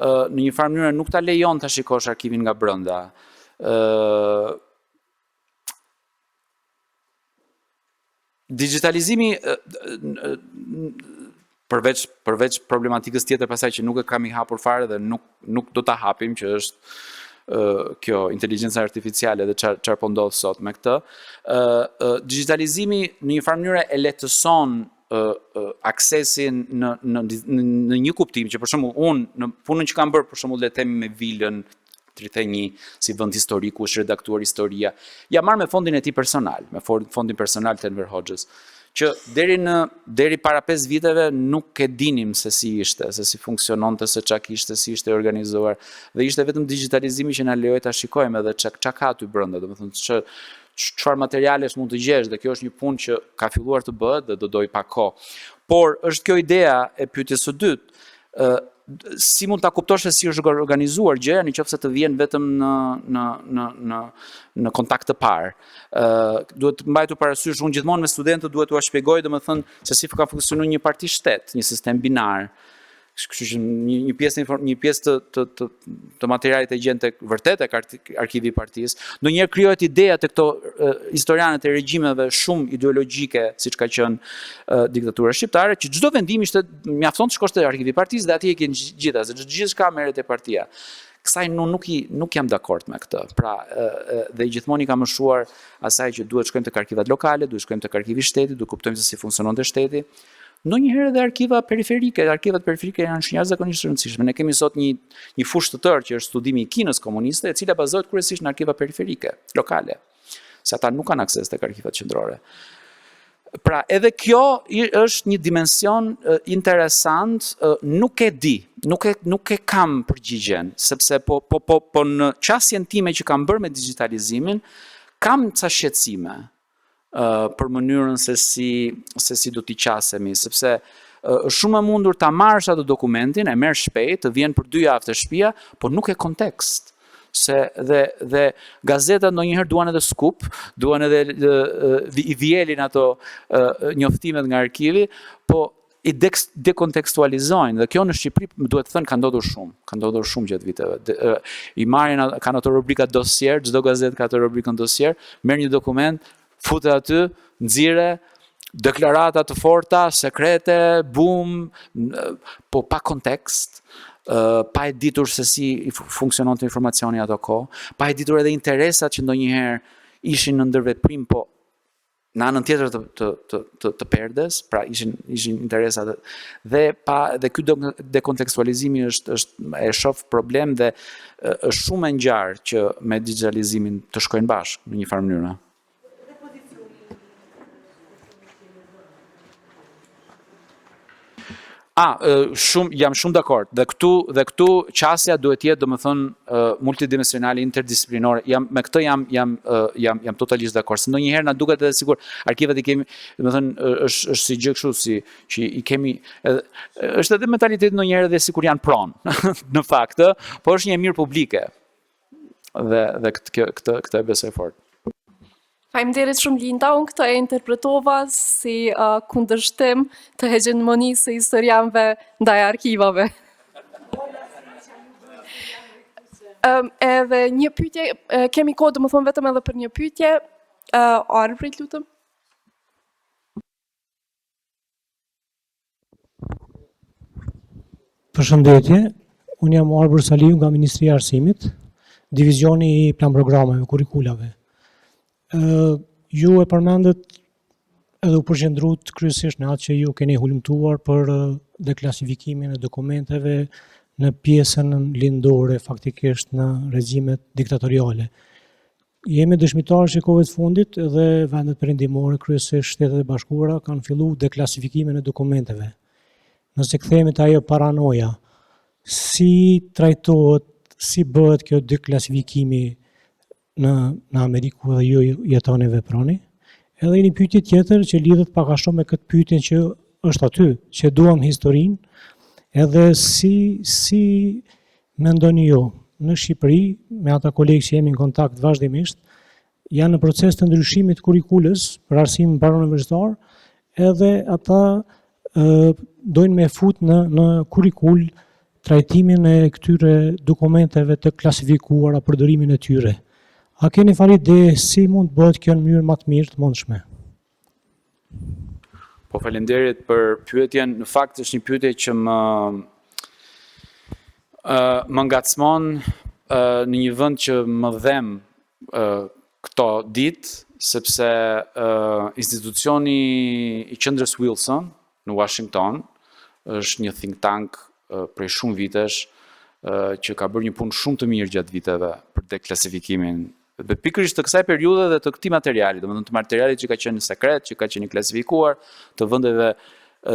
në një farë mënyrë nuk ta lejon ta shikosh arkivin nga brenda. Digitalizimi përveç problematikës tjetër pasaj që nuk e kam i hapur fare dhe nuk do ta hapim, që është kjo inteligjenca artificiale dhe çfarë po ndodh sot me këtë, digitalizimi në një farë mënyrë e lehtëson aksesin në një kuptim që për shembull unë në punën që kam bërë, për shembull le të themi me Vilën 31 si vend historik ku është redaktuar historia, ja marr me fondin e tij personal, me fondin personal të Enver Hoxhës, që deri para 5 viteve nuk e dinim se si ishte, se si funksiononte, se çka kishte, si ishte organizuar, dhe ishte vetëm digitalizimi që na lejoi ta shikojmë edhe çka ka aty brenda, domethënë çfarë materialesh mund të gjesh, dhe kjo është një punë që ka filluar të bëhet dhe do doj pak kohë. Por është kjo ideja e pyetjes së dytë, si mund ta kuptosh se si është organizuar gjëja nëse të vjen vetëm në kontakt të parë. Duhet mbajtur parasysh, unë gjithmonë me studentët duhet t'u shpjegoj domethënë se si ka funksionuar një parti shtet, një sistem binar. Kështu që një pjesë të materialit e gjen tek vërtet tek arkivi i partisë. Ndonjëherë krijohet ideja tek këto historianët e regjimeve shumë ideologjike, siç ka qenë diktatura shqiptare, që çdo vendim ishte mjafton të shkosh te arkivi i partisë dhe atje e ke gjitha, se gjithçka merret e partia. Kësaj nuk jam dakord me këtë. Pra, dhe gjithmonë i kam mëshuar asaj që duhet shkojmë tek arkivat lokale, duhet shkojmë tek arkivi i shtetit, duhet kuptojmë se si funksiononte shteti. Ndonjëherë edhe arkivat periferike janë jashtëzakonisht rëndësishme. Ne kemi sot një fushë të tërë që është studimi i kinës komuniste, e cila bazohet kryesisht në arkiva periferike, lokale, se ata nuk kanë akses tek arkivat qendrore. Pra, edhe kjo është një dimension interesant, nuk e di, nuk e kam përgjigjen, sepse po në qasjen time që kam bërë me digitalizimin, kam ca shqetësime për mënyrën se si do t'i qasemi, sepse shumë e mundur ta marrësh atë dokumentin, e merr shpejt, të vjen për 2 javë të shtëpia, por nuk e kontekst. Dhe gazetat ndonjëherë duan edhe skup, duan edhe i vjelin ato njoftimet nga arkivi, po i dekontekstualizojnë, dhe kjo në Shqipëri duhet të thënë ka ndodhur shumë gjatë viteve. I marrin, kanë ato rubrika dosier, çdo gazetë ka ato rubrikën dosier, merr një dokument, futet aty, nxirre, deklarata të forta, sekrete, bum, po pa kontekst, pa e ditur se si funksionon të informacioni ato kohë, pa e ditur edhe interesat që ndonjëherë ishin në ndërveprim, po në anën tjetër të perdes, pra ishin interesat, dhe ky dekontekstualizimi e shoh problem dhe është shumë e ngjarë që me digitalizimin të shkojnë bashkë në një farë mënyrë. Jam shumë dakord. Dhe këtu qasja duhet jetë, domethënë, multidimensionale, interdisiplinore. Me këtë jam totalisht dakord. Se ndonjëherë na duket edhe sigur arkivat i kemi, domethënë, është si gjë kështu që i kemi, është edhe mentaliteti ndonjëherë edhe sikur janë pronë, në fakt, po është një mirë publike. Dhe këtë e besoj fort. Faleminderit shumë Linda, unë këtë e interpretova si kundërshtim të hegemonisë së historianëve ndaj arkivave. Edhe një pyetje, kemi kohë domethënë vetëm edhe për një pyetje, Arbrit lutem. Përshëndetje, unë jam Arbër Saliu nga Ministria e Arsimit, Divizioni i Plan Programeve, Kurikulave. Ju e përmendet edhe u përqendruat kryesisht në atë që ju keni hulumtuar për deklasifikimin e dokumenteve në pjesën lindore, faktikisht në regjimet diktatoriale. Jemi dëshmitarë që kohëve të fundit edhe vendet perëndimore, kryesisht Shtetet e Bashkuara, kanë filluar deklasifikimin e dokumenteve. Nëse kthehemi te ajo paranoja, si trajtohet, si bëhet kjo deklasifikimi në Amerikë dhe ju jetoni veproni? Edhe një pyetje tjetër që lidhet pak a shumë me këtë pyetjen që është aty, që duam historinë, edhe si mendoni ju në Shqipëri, me ata kolegë që jemi në kontakt vazhdimisht, janë në proces të ndryshimit kurikulës për arsimin parauniversitar, edhe ata dojnë me fut në kurikul trajtimin e këtyre dokumenteve të klasifikuara, përdorimin e tyre. A keni fare ide si mund të bëhet kjo në mënyrë më të mirë të mundshme? Po faleminderit për pyetjen. Në fakt është një pyetje që më ngacmon në një vend që më dhem këto ditë, sepse institucioni i qendrës Wilson në Washington është një think tank prej shumë vitesh që ka bërë një punë shumë të mirë gjatë viteve për deklasifikimin dhe pikërisht të kësaj periudhe dhe të këtij materiali, domethënë të materialit që ka qenë sekret, që ka qenë klasifikuar, të vendeve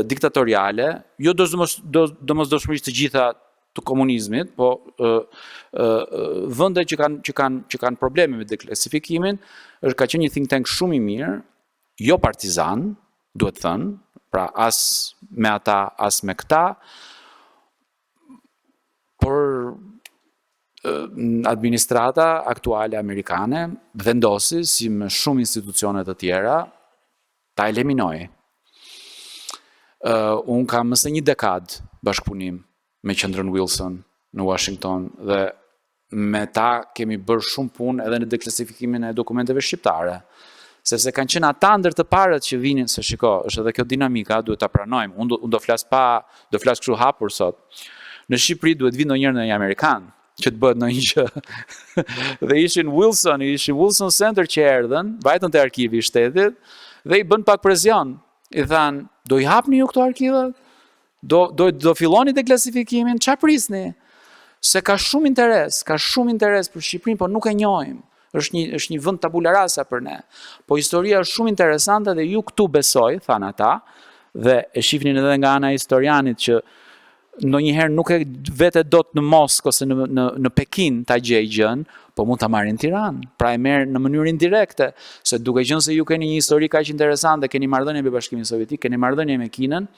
diktatoriale, jo domosdoshmërisht të gjitha të komunizmit, po vende që kanë probleme me deklasifikimin, ka qenë një think tank shumë i mirë, jo partizan, duhet thënë, pra as me ata, as me këta, por administrata aktuale amerikane vendosi, si me shumë institucione të tjera, ta eliminoj. Unë kam mëse një dekad bashkëpunim me qendrën Wilson në Washington dhe me ta kemi bërë shumë punë edhe në deklasifikimin e dokumenteve shqiptare. Sepse kanë qenë ata ndër të parët që vinin, se shiko, është edhe kjo dinamika, duhet ta pranojmë. Unë do flas kështu hapur sot. Në Shqipëri duhet vinë ndonjëherë në një Amerikan që të bëhet ndonjë gjë. Dhe ishin Wilson Center që erdhën, vajtën te arkivi i shtetit dhe i bën pak presion. I thanë, do i hapni ju këto arkivat? Do filloni deklasifikimin? Çfarë prisni? Se ka shumë interes për Shqipërinë, por nuk e njohim. Është një vend tabula rasa për ne. Po historia është shumë interesante dhe ju këtu besoj, thanë ata, dhe e shifnin edhe nga ana e historianit që ndonjëherë nuk e vete dot në Moskë ose në Pekin ta gjej gjën, po mund ta marrin në Tiranë. Pra e merr në mënyrë indirekte, se duke qenë se ju keni një histori kaq interesante, keni marrëdhënie me Bashkimin Sovjetik, keni marrëdhënie me Kinën,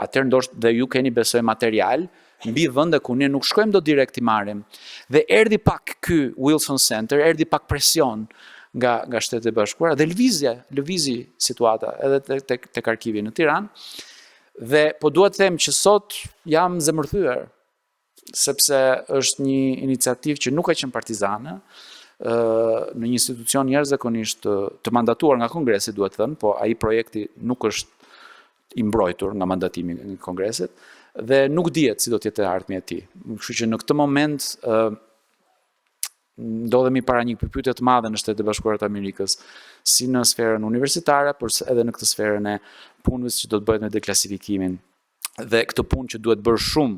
atëherë ndoshta dhe ju keni besoj material mbi vende ku ne nuk shkojmë dot direkt i marrim. Dhe erdhi pak ky Wilson Center, erdhi pak presion nga Shtetet e Bashkuara dhe lëvizi situata edhe tek arkivi në Tiranë. Dhe po duhet të them që sot jam zemërthyer, sepse është një iniciativë që nuk ka qenë partizane, në një institucion jashtëzakonisht të mandatuar nga Kongresi, duhet thënë, po ai projekti nuk është i mbrojtur nga mandatimi i Kongresit dhe nuk dihet si do të jetë ardhmja e tij. Kështu që në këtë moment ndodhemi para një pyetje të madhe në Shtetet e Bashkuara të Amerikës, si në sferën universitare, por edhe në këtë sferën e punës që do të bëhet me deklasifikimin. Dhe këtë punë që duhet bërë shumë,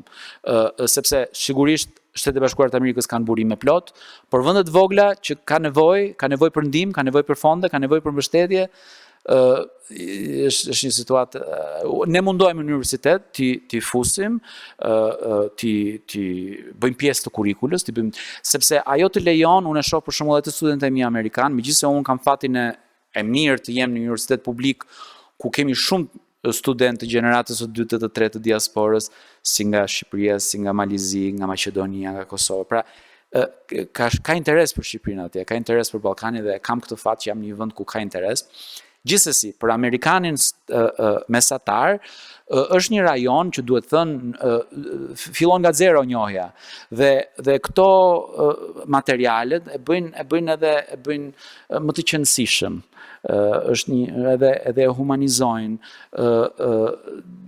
sepse sigurisht Shtetet e Bashkuara të Amerikës kanë burime plot, por vendet vogla që ka nevojë për ndihmë, ka nevojë për fonde, ka nevojë për mbështetje, është një situatë. Ne mundohemi në universitet t'i fusim, t'i bëjmë pjesë të kurikulës, sepse ajo të lejon, unë e shoh për shembull edhe të studentët e mi amerikanë, megjithëse unë kam fatin e mirë të jem në një universitet publik ku kemi shumë studentë të gjeneratës së dytë të tretë të diasporës, si nga Shqipëria, si nga Malizi, nga Maqedonia, nga Kosova. Pra, ka interes për Shqipërinë atje, ka interes për Ballkanin dhe kam këtë fat që jam në një vend ku ka interes. Gjithsesi, për Amerikanin mesatar, është një rajon që duhet thënë fillon nga zero njohja dhe këto materialet e bëjnë më të qëndësishëm. Është edhe e humanizojnë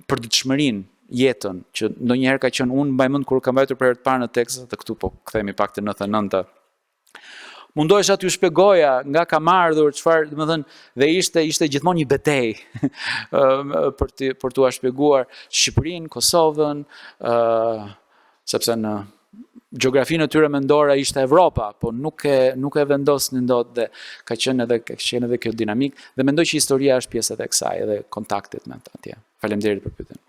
përditshmërinë, jetën, që ndonjëherë ka qenë, unë mbaj mend kur kam mbajtur për herë të parë në Teksas, të këtu po kthehemi pak te 99-ta. Mundohesha t'ju shpjegoja nga kam ardhur, çfarë, domethënë, dhe ishte gjithmonë një betejë për t'u shpjeguar Shqipërinë, Kosovën, sepse në gjeografinë e tyre mendore ishte Evropa, po nuk e vendosnin dot dhe ka qenë edhe kjo dinamik dhe mendoj që historia është pjesë edhe e kësaj edhe kontaktet me atje. Faleminderit për pyetjen.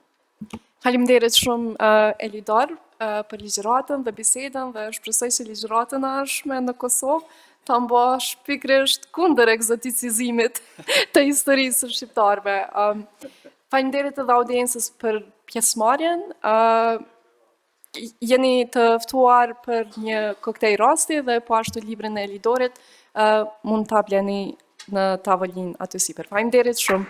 Faleminderit shumë Elidor për ligjëratën dhe bisedën dhe shpresoj që ligjëratën e ardhshme në Kosovë ta mbash pikërisht kundër egzoticizimit të historisë së shqiptarëve. Faleminderit edhe audiencës për pjesëmarrjen. Jeni të ftuar për një koktejl rasti dhe po ashtu librin e Elidorit mund ta bleni në tavolinë aty sipër. Faleminderit shumë.